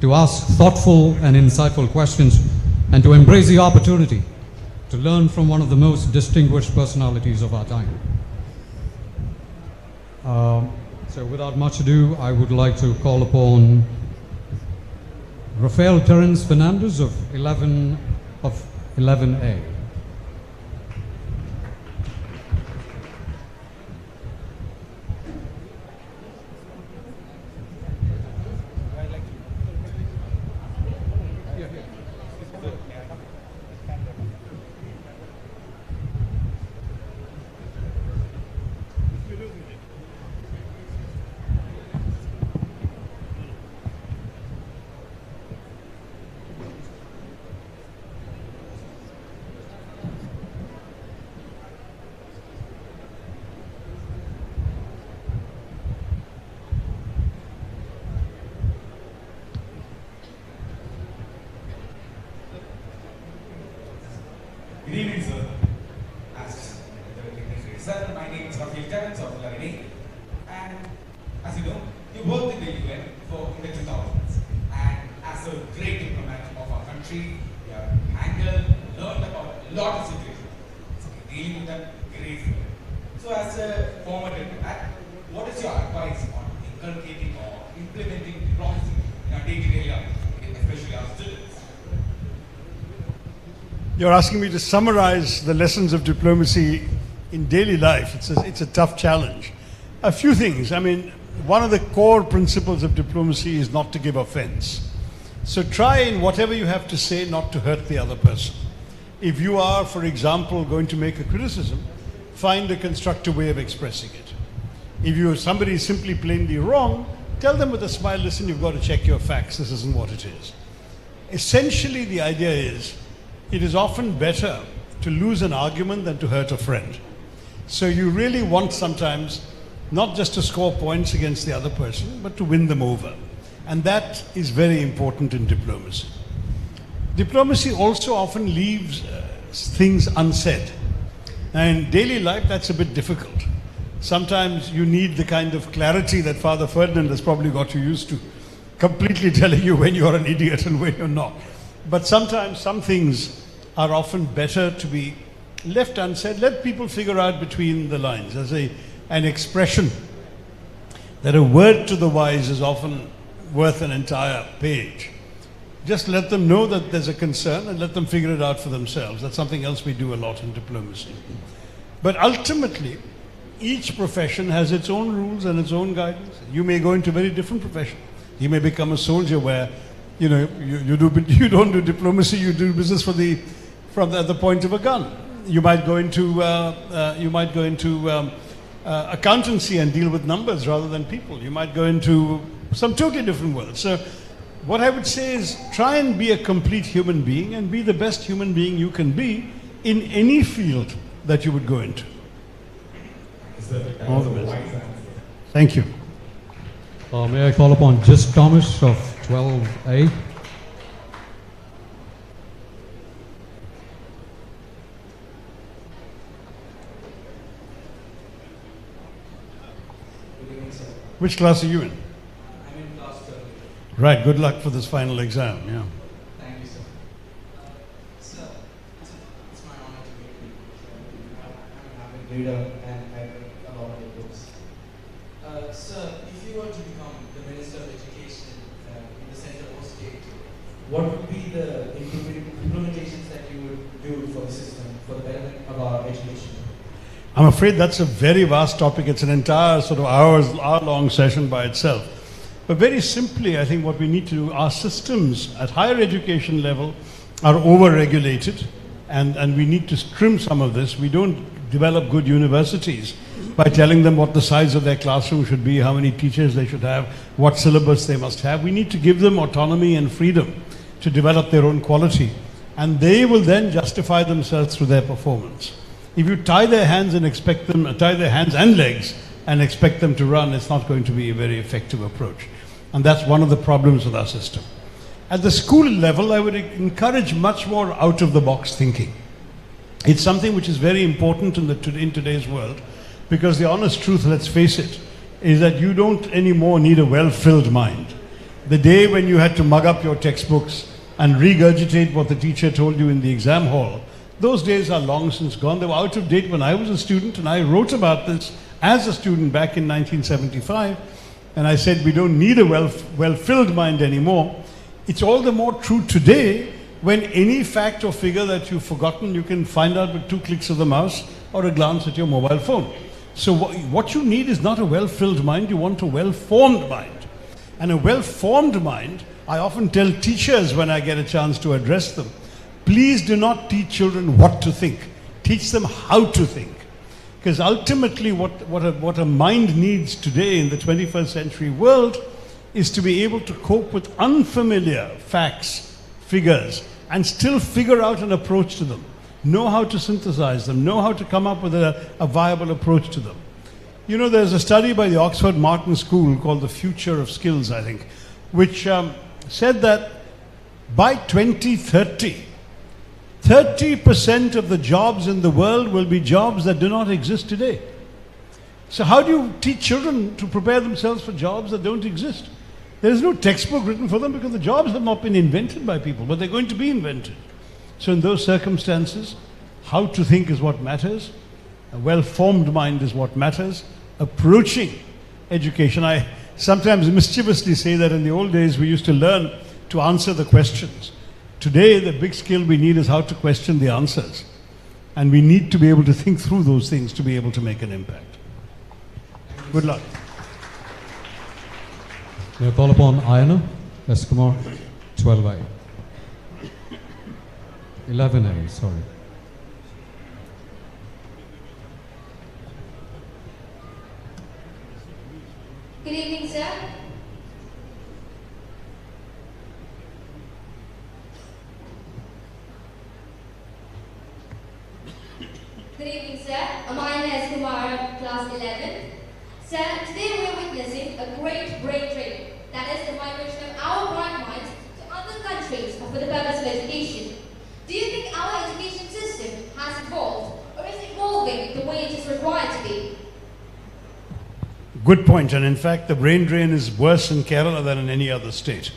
to ask thoughtful and insightful questions and to embrace the opportunity to learn from one of the most distinguished personalities of our time. So without much ado, I would like to call upon Rafael Terence Fernandez of 11A. Good evening, sir. Sir, my name is Rafael Terence of 11A. And as you know, you worked in the UN in the 2000s. And as a great diplomat of our country, you have handled, learned about a lot of situations. So dealing with them gracefully. So as a former diplomat, what is your advice on inculcating or implementing diplomacy in our day-to-day life, especially our students? You're asking me to summarize the lessons of diplomacy in daily life. It's a tough challenge. A few things. I mean, one of the core principles of diplomacy is not to give offense. So try in whatever you have to say not to hurt the other person. If you are, for example, going to make a criticism, find a constructive way of expressing it. If somebody is simply plainly wrong, tell them with a smile, listen, you've got to check your facts. This isn't what it is. Essentially, the idea is, it is often better to lose an argument than to hurt a friend. So you really want sometimes not just to score points against the other person, but to win them over. And that is very important in diplomacy. Diplomacy also often leaves things unsaid. And in daily life, that's a bit difficult. Sometimes you need the kind of clarity that Father Ferdinand has probably got you used to, completely telling you when you're an idiot and when you're not. But sometimes some things are often better to be left unsaid. Let people figure out between the lines. There's an expression that a word to the wise is often worth an entire page. Just let them know that there's a concern and let them figure it out for themselves. That's something else we do a lot in diplomacy. But ultimately, each profession has its own rules and its own guidance. You may go into a very different profession. You may become a soldier where, you don't do diplomacy, you do business from the point of a gun. You might go into accountancy and deal with numbers rather than people. You might go into some totally different world. So what I would say is try and be a complete human being and be the best human being you can be in any field that you would go into. All the best. Thank you. May I call upon Ijhss Thomas of 12A? Which class are you in? I'm in class 12. Right, good luck for this final exam. Yeah. Thank you, sir. Sir, it's my honor to meet you. I'm an avid reader and I read a lot of your books. Sir, if you were to become the Minister of Education in the center or state, what would be the implementations that you would do for the system, for the betterment of our education? I'm afraid that's a very vast topic. It's an entire sort of hour-long session by itself. But very simply, I think what we need to do, our systems at higher education level are over-regulated, and we need to trim some of this. We don't develop good universities by telling them what the size of their classroom should be, how many teachers they should have, what syllabus they must have. We need to give them autonomy and freedom to develop their own quality, and they will then justify themselves through their performance. If you tie their hands and legs and expect them to run, it's not going to be a very effective approach. And that's one of the problems with our system. At the school level, I would encourage much more out-of-the-box thinking. It's something which is very important in today's world, because the honest truth, let's face it, is that you don't anymore need a well-filled mind. The day when you had to mug up your textbooks and regurgitate what the teacher told you in the exam hall, those days are long since gone. They were out of date when I was a student, and I wrote about this as a student back in 1975, and I said we don't need a well-filled mind anymore. It's all the more true today when any fact or figure that you've forgotten, you can find out with 2 clicks of the mouse or a glance at your mobile phone. So what you need is not a well-filled mind, you want a well-formed mind. And a well-formed mind, I often tell teachers when I get a chance to address them, please do not teach children what to think. Teach them how to think. Because ultimately what a mind needs today in the 21st century world is to be able to cope with unfamiliar facts, figures, and still figure out an approach to them. Know how to synthesize them, know how to come up with a viable approach to them. You know, there's a study by the Oxford Martin School called The Future of Skills, I think, which said that by 2030, 30% of the jobs in the world will be jobs that do not exist today. So how do you teach children to prepare themselves for jobs that don't exist? There is no textbook written for them because the jobs have not been invented by people, but they're going to be invented. So in those circumstances, how to think is what matters. A well-formed mind is what matters. Approaching education. I sometimes mischievously say that in the old days we used to learn to answer the questions. Today, the big skill we need is how to question the answers. And we need to be able to think through those things to be able to make an impact. Good luck. May I call upon Ayana Eskumar, 12A. 11A, sorry. Good evening, sir. Good evening, sir. Amayana Eskumar, class 11. Sir, today we are witnessing a great brain training. that is the migration of our bright minds to other countries for the purpose of education. Do you think our education system has evolved, or is evolving the way it is required to be? Good point, and in fact the brain drain is worse in Kerala than in any other state.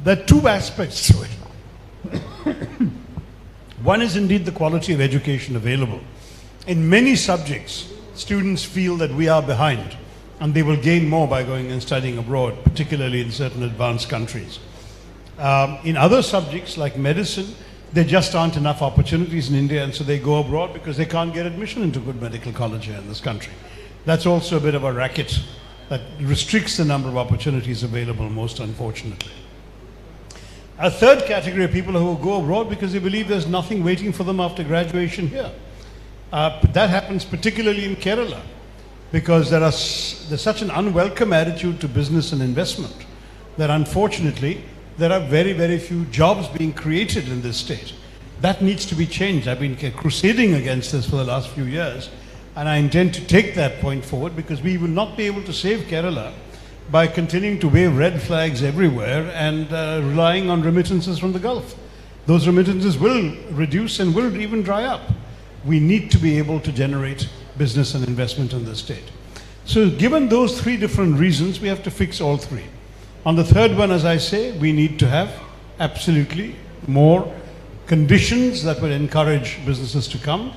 There are two aspects to it. One is indeed the quality of education available. In many subjects, students feel that we are behind and they will gain more by going and studying abroad, particularly in certain advanced countries. In other subjects like medicine, there just aren't enough opportunities in India, and so they go abroad because they can't get admission into good medical college here in this country. That's also a bit of a racket that restricts the number of opportunities available, most unfortunately. A third category of people who go abroad because they believe there's nothing waiting for them after graduation here. That happens particularly in Kerala because there's such an unwelcome attitude to business and investment that unfortunately there are very, very few jobs being created in this state. That needs to be changed. I've been crusading against this for the last few years, and I intend to take that point forward because we will not be able to save Kerala by continuing to wave red flags everywhere and relying on remittances from the Gulf. Those remittances will reduce and will even dry up. We need to be able to generate business and investment in this state. So given those three different reasons, we have to fix all three. On the third one, as I say, we need to have absolutely more conditions that will encourage businesses to come.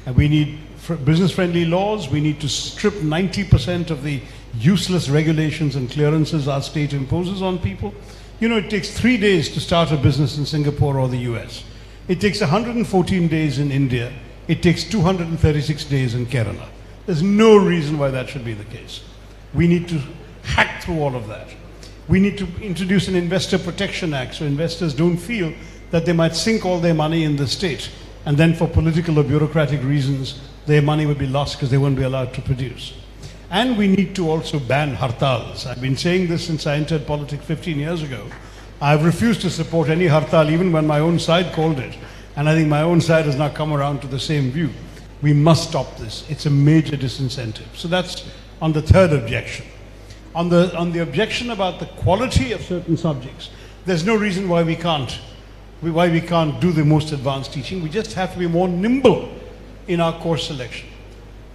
And we need business-friendly laws. We need to strip 90% of the useless regulations and clearances our state imposes on people. You know, it takes 3 days to start a business in Singapore or the US. It takes 114 days in India. It takes 236 days in Kerala. There's no reason why that should be the case. We need to hack through all of that. We need to introduce an Investor Protection Act so investors don't feel that they might sink all their money in the state and then for political or bureaucratic reasons their money would be lost because they won't be allowed to produce. And we need to also ban hartals. I've been saying this since I entered politics 15 years ago. I've refused to support any hartal even when my own side called it. And I think my own side has now come around to the same view. We must stop this. It's a major disincentive. So that's on the third objection. On the objection about the quality of certain subjects, there's no reason why we can't do the most advanced teaching. We just have to be more nimble in our course selection.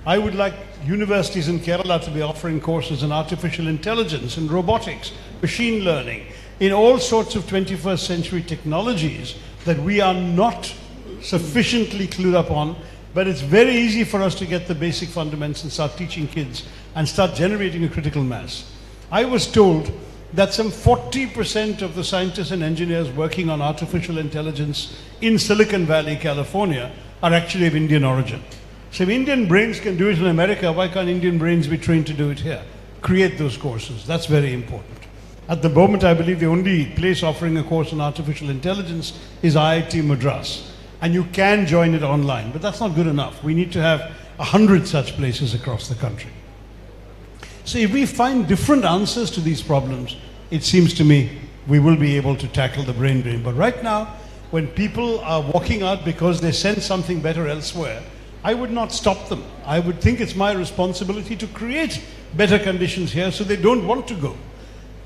I would like universities in Kerala to be offering courses in artificial intelligence, in robotics, machine learning, in all sorts of 21st century technologies that we are not sufficiently clued up on, but it's very easy for us to get the basic fundamentals and start teaching kids and start generating a critical mass. I was told that some 40% of the scientists and engineers working on artificial intelligence in Silicon Valley, California, are actually of Indian origin. So if Indian brains can do it in America, why can't Indian brains be trained to do it here? Create those courses. That's very important. At the moment, I believe the only place offering a course on artificial intelligence is IIT Madras. And you can join it online, but that's not good enough. We need to have 100 such places across the country. So if we find different answers to these problems, it seems to me we will be able to tackle the brain drain. But right now, when people are walking out because they sense something better elsewhere, I would not stop them. I would think it's my responsibility to create better conditions here so they don't want to go.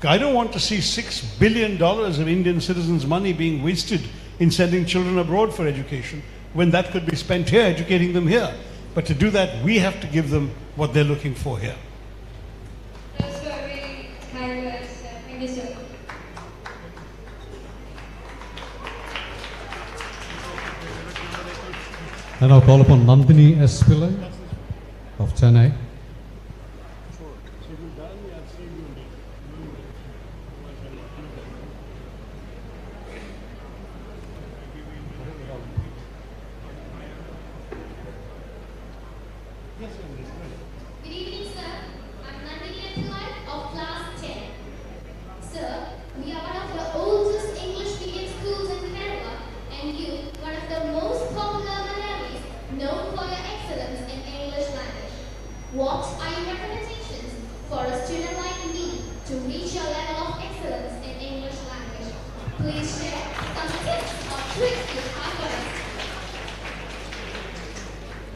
I don't want to see $6 billion of Indian citizens' money being wasted in sending children abroad for education when that could be spent here, educating them here. But to do that, we have to give them what they're looking for here. Those were really kind words, sir. Thank you, sir. And I'll call upon Nandini S. Pillai of Chennai. Good evening, sir. I'm Nandini Pillai of class 10. Sir, we are one of the oldest English medium schools in Kerala, and you, one of the most popular Malayalis, known for your excellence in English language. What are your recommendations for a student like me to reach your level of excellence in English language? Please share some tips or tricks with our parents.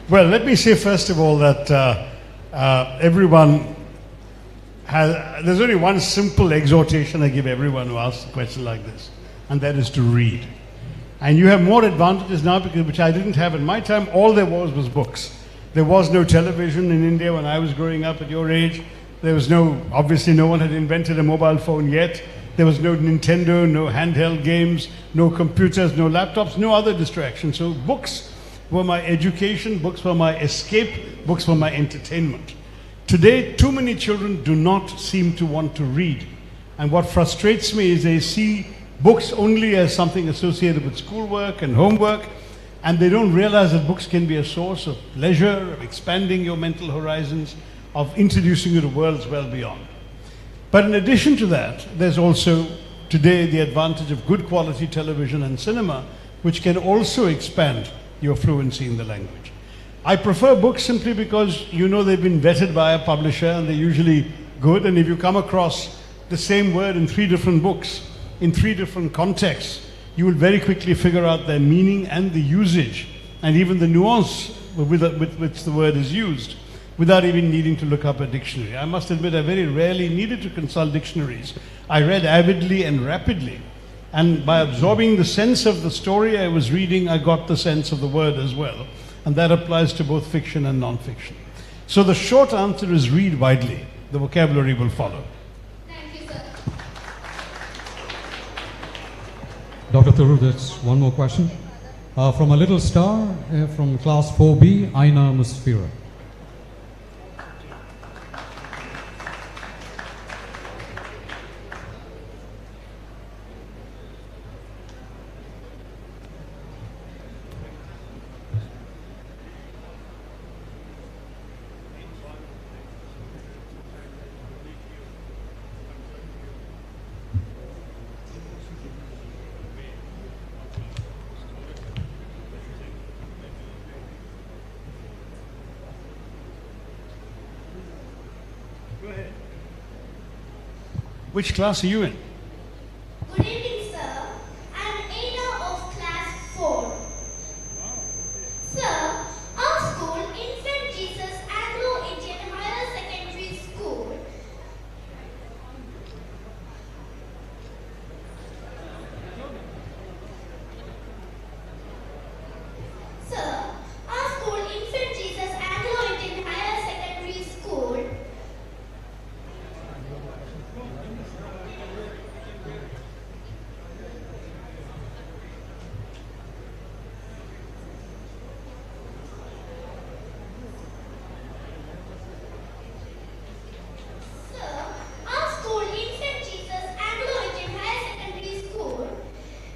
Well, let me say first of all that everyone there's only one simple exhortation I give everyone who asks a question like this, and that is to read. And you have more advantages now, because which I didn't have in my time. All there was books. There was no television in India when I was growing up at your age. There was obviously no one had invented a mobile phone yet. There was no Nintendo, no handheld games, no computers, no laptops, no other distractions. So books were my education, books were my escape, books were my entertainment. Today, too many children do not seem to want to read. And what frustrates me is they see books only as something associated with schoolwork and homework, and they don't realize that books can be a source of pleasure, of expanding your mental horizons, of introducing you to worlds well beyond. But in addition to that, there's also today the advantage of good quality television and cinema, which can also expand your fluency in the language. I prefer books simply because they've been vetted by a publisher and they're usually good, and if you come across the same word in 3 different books, in 3 different contexts, you will very quickly figure out their meaning and the usage, and even the nuance with which the word is used, without even needing to look up a dictionary. I must admit, I very rarely needed to consult dictionaries. I read avidly and rapidly, and by absorbing the sense of the story I was reading, I got the sense of the word as well, and that applies to both fiction and non-fiction. So the short answer is read widely. The vocabulary will follow. Thank you, sir. Dr. Tharoor, there's one more question. From a little star from class 4B, Aina Musfira. Which class are you in? Good evening, sir. I'm Ada of class 4. Sir, our school, Infant Jesus Anglo-Indian Higher Secondary School, Higher Secondary School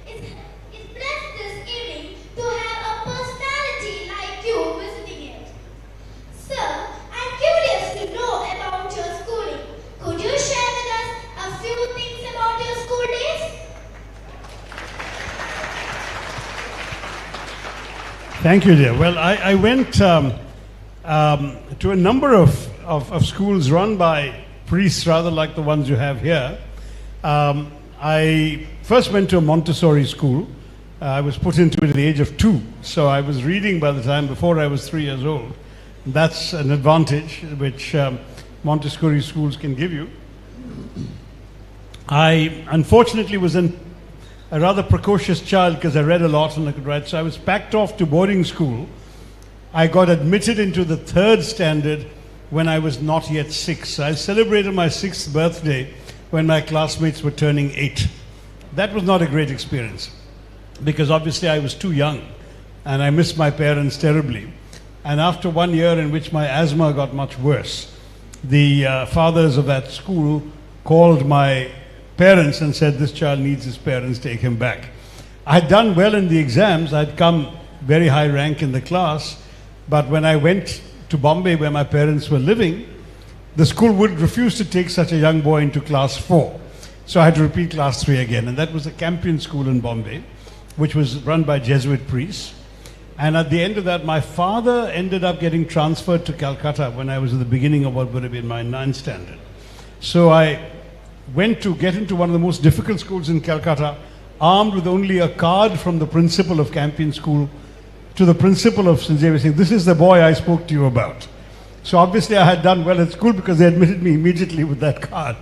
is blessed this evening to have a personality like you visiting it. Sir, I'm curious to know about your schooling. Could you share with us a few things about your school days? Thank you, dear. Well, I went to a number of schools run by priests, rather like the ones you have here. I first went to a Montessori school. I was put into it at the age of 2, so I was reading by the time before I was 3 years old. That's an advantage which Montessori schools can give you. I unfortunately was a rather precocious child because I read a lot and I could write, so I was packed off to boarding school. I got admitted into the 3rd standard when I was not yet 6. I celebrated my 6th birthday when my classmates were turning 8. That was not a great experience because obviously I was too young and I missed my parents terribly. And after 1 year in which my asthma got much worse, the fathers of that school called my parents and said, this child needs his parents, take him back. I had done well in the exams, I'd come very high rank in the class, but when I went to Bombay where my parents were living, the school would refuse to take such a young boy into class 4. So I had to repeat class 3 again, and that was the Campion School in Bombay, which was run by Jesuit priests. And at the end of that, my father ended up getting transferred to Calcutta when I was at the beginning of what would have been my 9th standard. So I went to get into one of the most difficult schools in Calcutta, armed with only a card from the principal of Campion School to the principal of St. Xavier saying, this is the boy I spoke to you about. So obviously I had done well at school because they admitted me immediately with that card.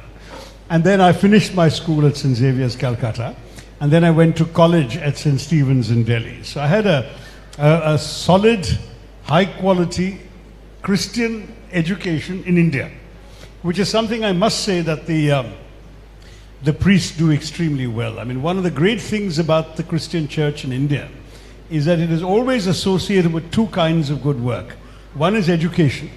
And then I finished my school at St. Xavier's, Calcutta. And then I went to college at St. Stephen's in Delhi. So I had a solid, high quality Christian education in India, which is something I must say that the priests do extremely well. I mean, one of the great things about the Christian church in India is that it is always associated with two kinds of good work. One is education.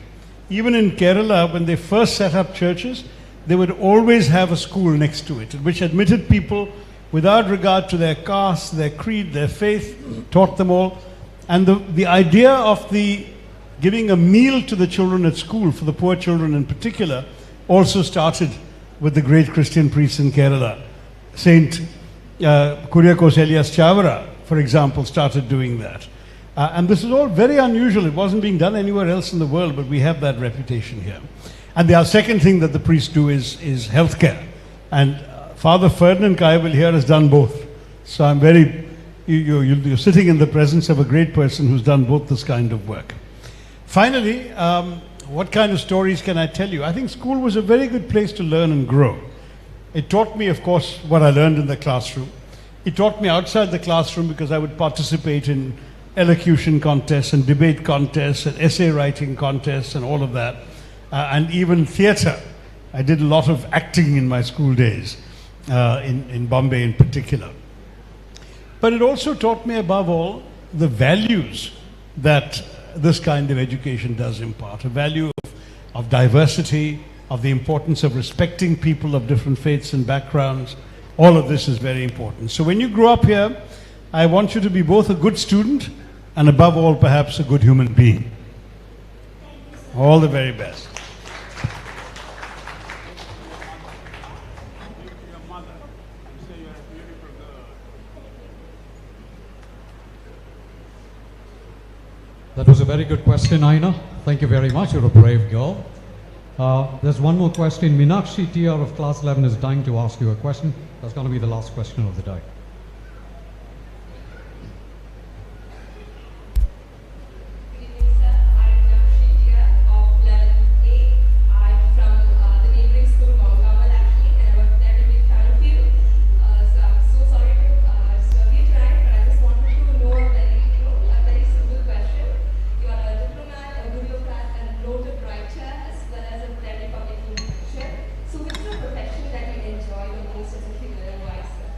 Even in Kerala, when they first set up churches, they would always have a school next to it, which admitted people without regard to their caste, their creed, their faith, taught them all. And the idea of giving a meal to the children at school, for the poor children in particular, also started with the great Christian priests in Kerala. Saint Kuriakose Elias Chavara, for example, started doing that. And this is all very unusual. It wasn't being done anywhere else in the world, but we have that reputation here. And the second thing that the priests do is healthcare. And Father Ferdinand Kaival here has done both. So I'm you're sitting in the presence of a great person who's done both this kind of work. Finally, what kind of stories can I tell you? I think school was a very good place to learn and grow. It taught me, of course, what I learned in the classroom. It taught me outside the classroom because I would participate in elocution contests and debate contests and essay writing contests and all of that. And even theatre. I did a lot of acting in my school days, in Bombay in particular. But it also taught me above all the values that this kind of education does impart. A value of diversity, of the importance of respecting people of different faiths and backgrounds. All of this is very important. So when you grow up here, I want you to be both a good student and above all perhaps a good human being. All the very best. That was a very good question, Aina. Thank you very much. You're a brave girl. There's one more question. Meenakshi TR of class 11 is dying to ask you a question. That's going to be the last question of the day. Good evening, sir. I'm Meenakshi TR of 11A. I'm from the neighboring school, Mongawal, actually, and I'm a very big fan of you. So I'm so sorry to disturb you tonight, but I just wanted to know a very simple question. You are a diplomat, a bureaucrat, and a noted writer, as well as a very public teacher. So which is a profession that you enjoy the most as a figure and why, sir?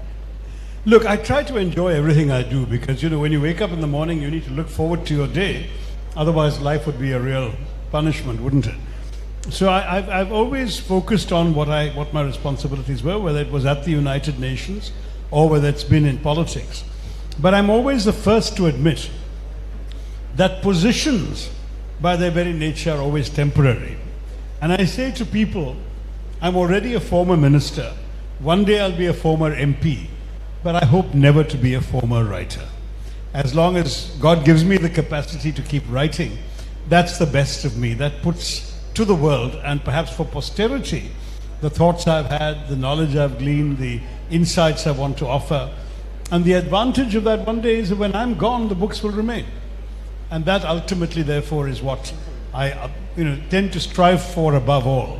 Look, I try to enjoy everything I do because, when you wake up in the morning, you need to look forward to your day. Otherwise, life would be a real punishment, wouldn't it? So I've always focused on what my responsibilities were, whether it was at the United Nations or whether it's been in politics. But I'm always the first to admit that positions, by their very nature, are always temporary. And I say to people, I'm already a former minister. One day I'll be a former MP, but I hope never to be a former writer. As long as God gives me the capacity to keep writing, that's the best of me. That puts to the world, and perhaps for posterity, the thoughts I've had, the knowledge I've gleaned, the insights I want to offer. And the advantage of that one day is that when I'm gone, the books will remain. And that ultimately, therefore, is what I tend to strive for above all,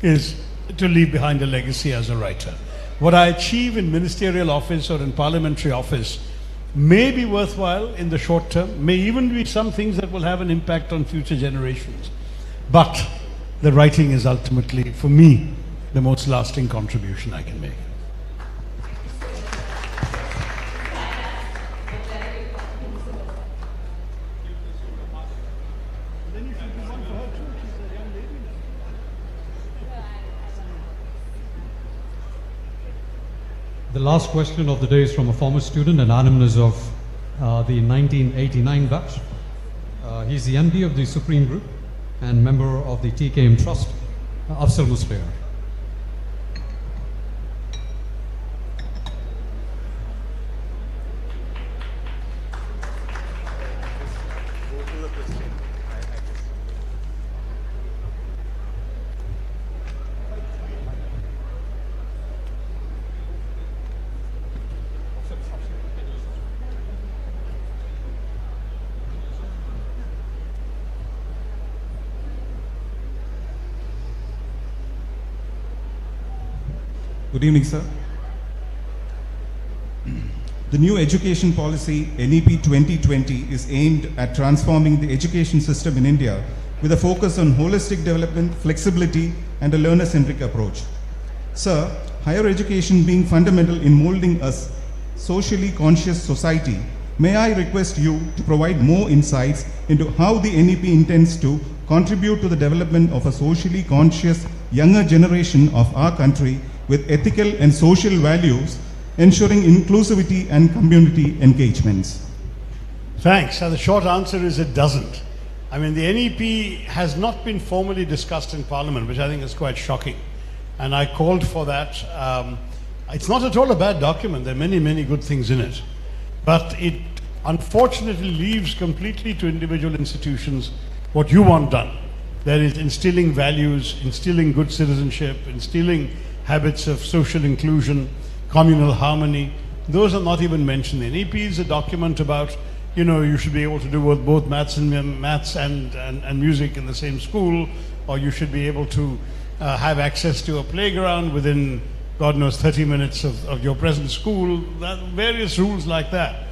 is to leave behind a legacy as a writer. What I achieve in ministerial office or in parliamentary office may be worthwhile in the short term, may even be some things that will have an impact on future generations. But the writing is ultimately, for me, the most lasting contribution I can make. The last question of the day is from a former student and alumnus of the 1989 batch. He's the MD of the Supreme Group and member of the TKM Trust, Afzal Musliar. Good evening, sir. The new education policy, NEP 2020, is aimed at transforming the education system in India with a focus on holistic development, flexibility, and a learner-centric approach. Sir, higher education being fundamental in molding a socially conscious society, may I request you to provide more insights into how the NEP intends to contribute to the development of a socially conscious younger generation of our country with ethical and social values, ensuring inclusivity and community engagements? Thanks. The short answer is it doesn't. I mean, the NEP has not been formally discussed in Parliament, which I think is quite shocking. And I called for that. It's not at all a bad document. There are many, many good things in it. But it unfortunately leaves completely to individual institutions what you want done. That is instilling values, instilling good citizenship, instilling habits of social inclusion, communal harmony. Those are not even mentioned. The NEP is a document about, you should be able to do both maths and music in the same school, or you should be able to have access to a playground within, God knows, 30 minutes of your present school, various rules like that.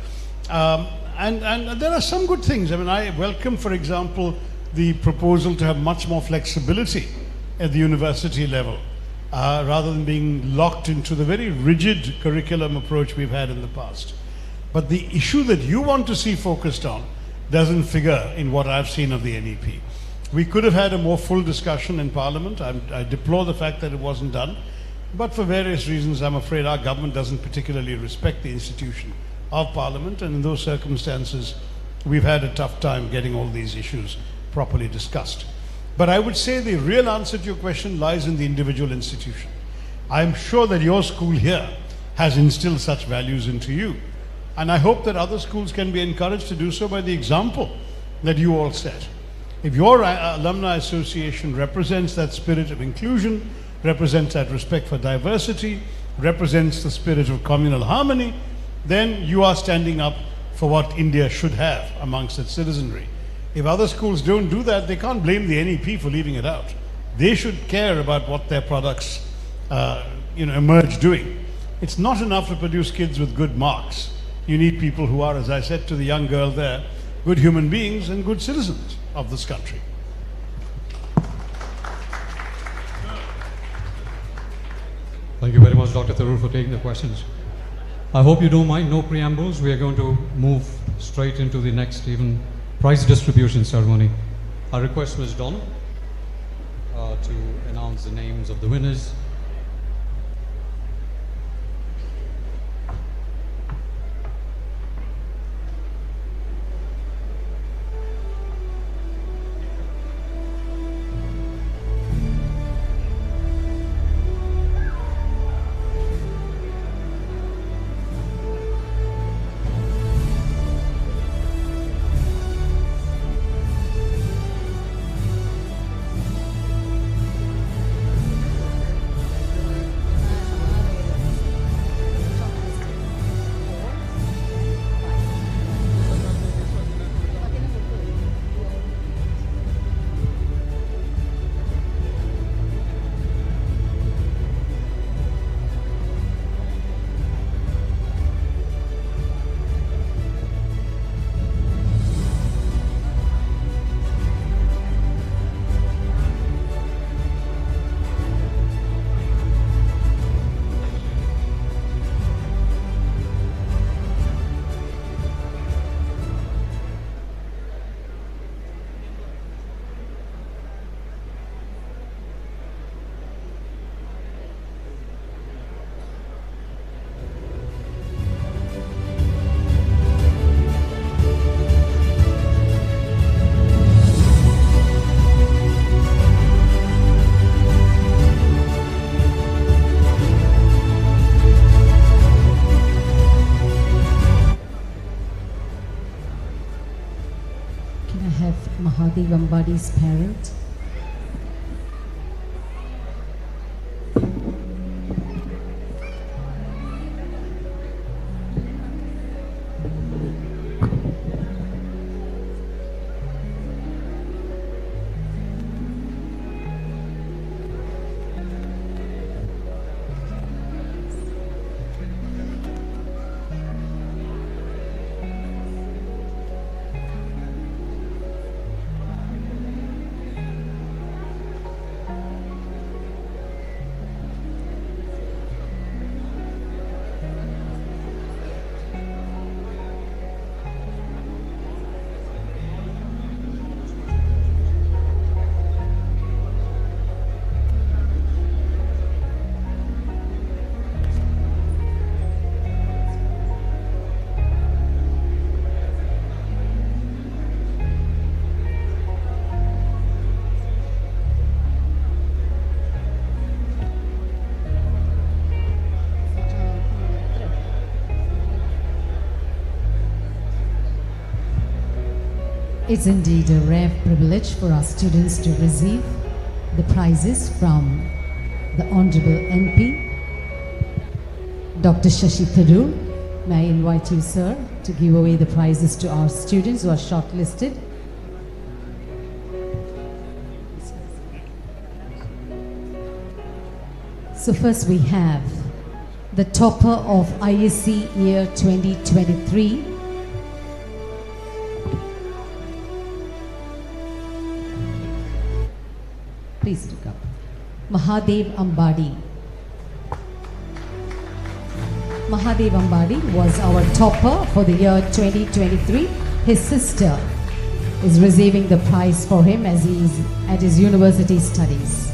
And there are some good things. I mean, I welcome, for example, the proposal to have much more flexibility at the university level, rather than being locked into the very rigid curriculum approach we've had in the past. But the issue that you want to see focused on doesn't figure in what I've seen of the NEP. We could have had a more full discussion in Parliament. I deplore the fact that it wasn't done. But for various reasons, I'm afraid our government doesn't particularly respect the institution of Parliament. And in those circumstances, we've had a tough time getting all these issues properly discussed. But I would say the real answer to your question lies in the individual institution. I'm sure that your school here has instilled such values into you. And I hope that other schools can be encouraged to do so by the example that you all set. If your alumni association represents that spirit of inclusion, represents that respect for diversity, represents the spirit of communal harmony, then you are standing up for what India should have amongst its citizenry. If other schools don't do that, they can't blame the NEP for leaving it out. They should care about what their products emerge doing. It's not enough to produce kids with good marks. You need people who are, as I said to the young girl there, good human beings and good citizens of this country. Thank you very much, Dr. Tharoor, for taking the questions. I hope you don't mind, no preambles. We are going to move straight into the next prize distribution ceremony. I request Ms. Donna to announce the names of the winners. Mahadi Vambadi's parent. It's indeed a rare privilege for our students to receive the prizes from the Honorable MP, Dr. Shashi Tharoor. May I invite you, sir, to give away the prizes to our students who are shortlisted. So first we have the topper of ISC year 2023. Please look up. Mahadev Ambadi. Mahadev Ambadi was our topper for the year 2023. His sister is receiving the prize for him as he is at his university studies.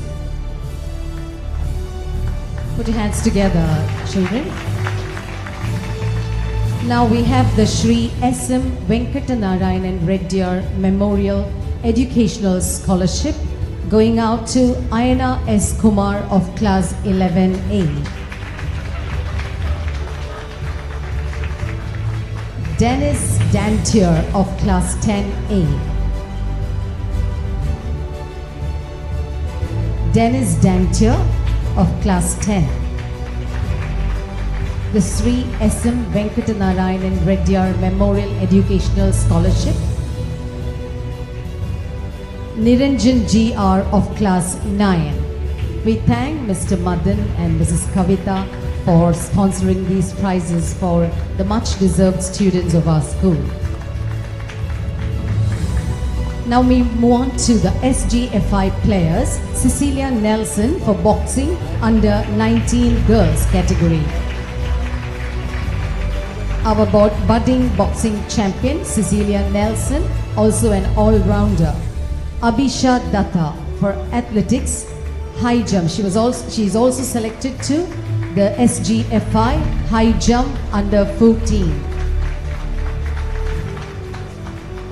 Put your hands together, children. Now we have the Shri S.M. Venkatanarayanan Reddyar Memorial Educational Scholarship going out to Ayana S. Kumar of Class 11A. Dennis Dantier of Class 10A. Dennis Dantier of Class 10. The Sri S.M. Venkatanarayanan Reddyar Memorial Educational Scholarship. Niranjan G.R. of Class 9. We thank Mr. Madan and Mrs. Kavita for sponsoring these prizes for the much deserved students of our school. Now we move on to the SGFI players. Cecilia Nelson for boxing under 19 girls category. Our budding boxing champion Cecilia Nelson, also an all-rounder. Abhisha Datta for athletics, high jump. She is also selected to the SGFI high jump under 14.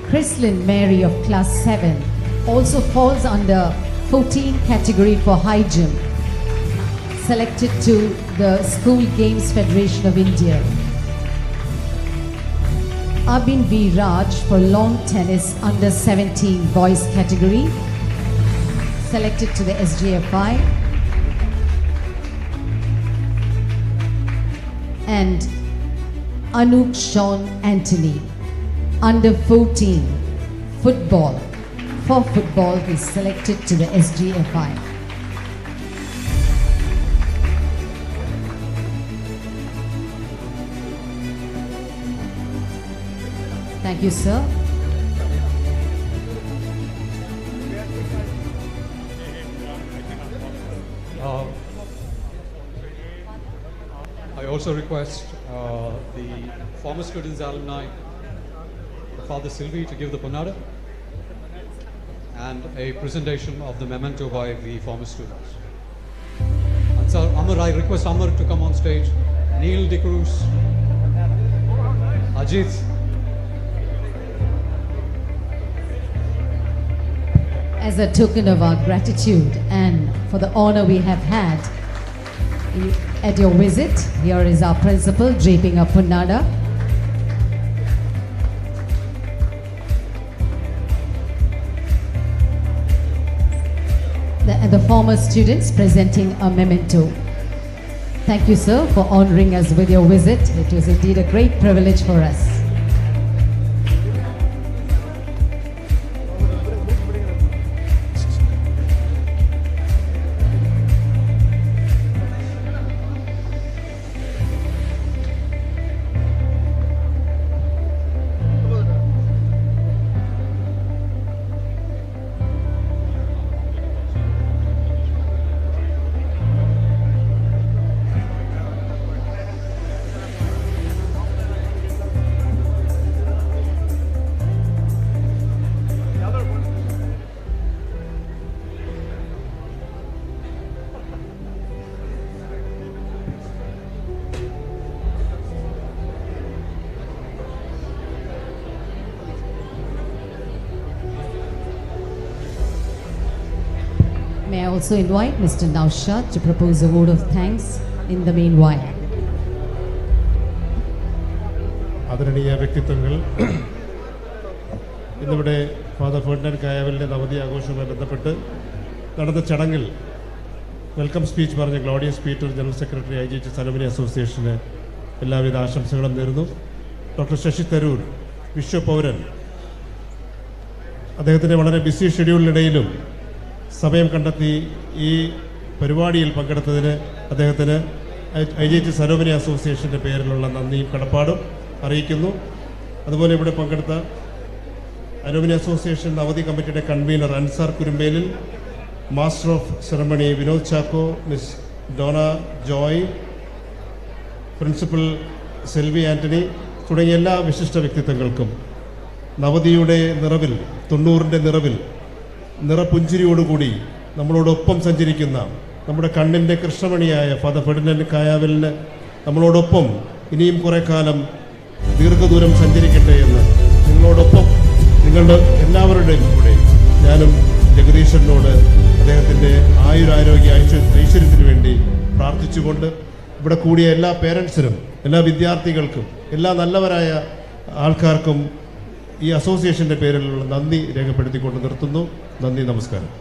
Chrislyn Mary of Class 7 also falls under 14 category for high jump, selected to the School Games Federation of India. Abin V. Raj for lawn tennis under 17 boys category, selected to the SGFI. And Anup Sean Anthony, under 14, football. For football, he is selected to the SGFI. Thank you, sir. I also request the former students alumni, Father Sylvie, to give the Ponada and a presentation of the memento by the former students. And sir, Amar, I request Amar to come on stage. Neil De Cruz, Ajit. As a token of our gratitude and for the honor we have had at your visit, here is our principal draping a Punnada. And the former students presenting a memento. Thank you, sir, for honoring us with your visit. It was indeed a great privilege for us. May I also invite Mr. Naushad to propose a vote of thanks in the meanwhile. आदरणीय व्यक्तित्वங்கள் ഇന്നിവിടെ father Ferdinand കായാവലിൻ്റെ നവതി ആഘോഷവുമായി ബന്ധപ്പെട്ട് നടന്ന ചടങ്ങിൽ welcome speech പറഞ്ഞ ഗ്ലോഡിയസ് Peter general secretary IJHS alumni അസോസിയേഷന് എല്ലാവിധ ആശംസകളും നേരുന്നു. ഡോക്ടർ ശശി തരൂർ വിശ്വപൗരൻ, അദ്ദേഹത്തിൻ്റെ വളരെ ബിസി ഷെഡ്യൂളിനിടയിലും സമയം കണ്ടെത്തി ഈ പരിപാടിയിൽ പങ്കെടുത്തതിന് അദ്ദേഹത്തിന് IJHS അലുമിനി അസോസിയേഷൻ്റെ പേരിലുള്ള നന്ദിയും കടപ്പാടും അറിയിക്കുന്നു. അതുപോലെ ഇവിടെ പങ്കെടുത്ത അലുമിനി അസോസിയേഷൻ നവതി കമ്മിറ്റിയുടെ convener Ansar Kurumbelil, master of ceremony Vinod Chacko, miss Dona Joy, principal Selvi Antony തുടങ്ങിയ എല്ലാ വിശിഷ്ട വ്യക്തിത്വങ്ങൾക്കും നവതിയുടെ നിറവിൽ, 90ൻ്റെ നിറവിൽ നിറപുഞ്ചിരിയോടുകൂടി നമ്മളോടൊപ്പം സഞ്ചരിക്കുന്ന നമ്മുടെ കണ്ണിൻ്റെ കൃഷ്ണമണിയായ ഫാദർ ഫെർഡിനൻഡ് കായാവലിന് നമ്മളോടൊപ്പം ഇനിയും കുറേ കാലം ദീർഘദൂരം സഞ്ചരിക്കട്ടെ എന്ന് നിങ്ങളോടൊപ്പം നിങ്ങളുടെ എല്ലാവരുടെയും കൂടെ ഞാനും ജഗദീശ്വരനോട് അദ്ദേഹത്തിൻ്റെ ആയുരാരോഗ്യ ഐശ്വര്യത്തിന് വേണ്ടി പ്രാർത്ഥിച്ചുകൊണ്ട് ഇവിടെ കൂടിയ എല്ലാ പേരൻസിനും എല്ലാ വിദ്യാർത്ഥികൾക്കും എല്ലാ നല്ലവരായ ആൾക്കാർക്കും ഈ അസോസിയേഷൻ്റെ പേരിലുള്ള നന്ദി രേഖപ്പെടുത്തിക്കൊണ്ട് നിർത്തുന്നു. നന്ദി, നമസ്കാരം.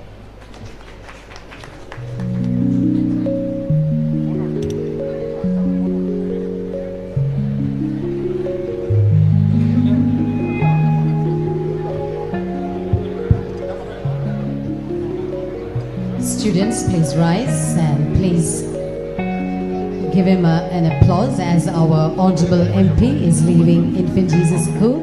Students, please rise and please give him an applause as our Honorable MP is leaving Infant Jesus School.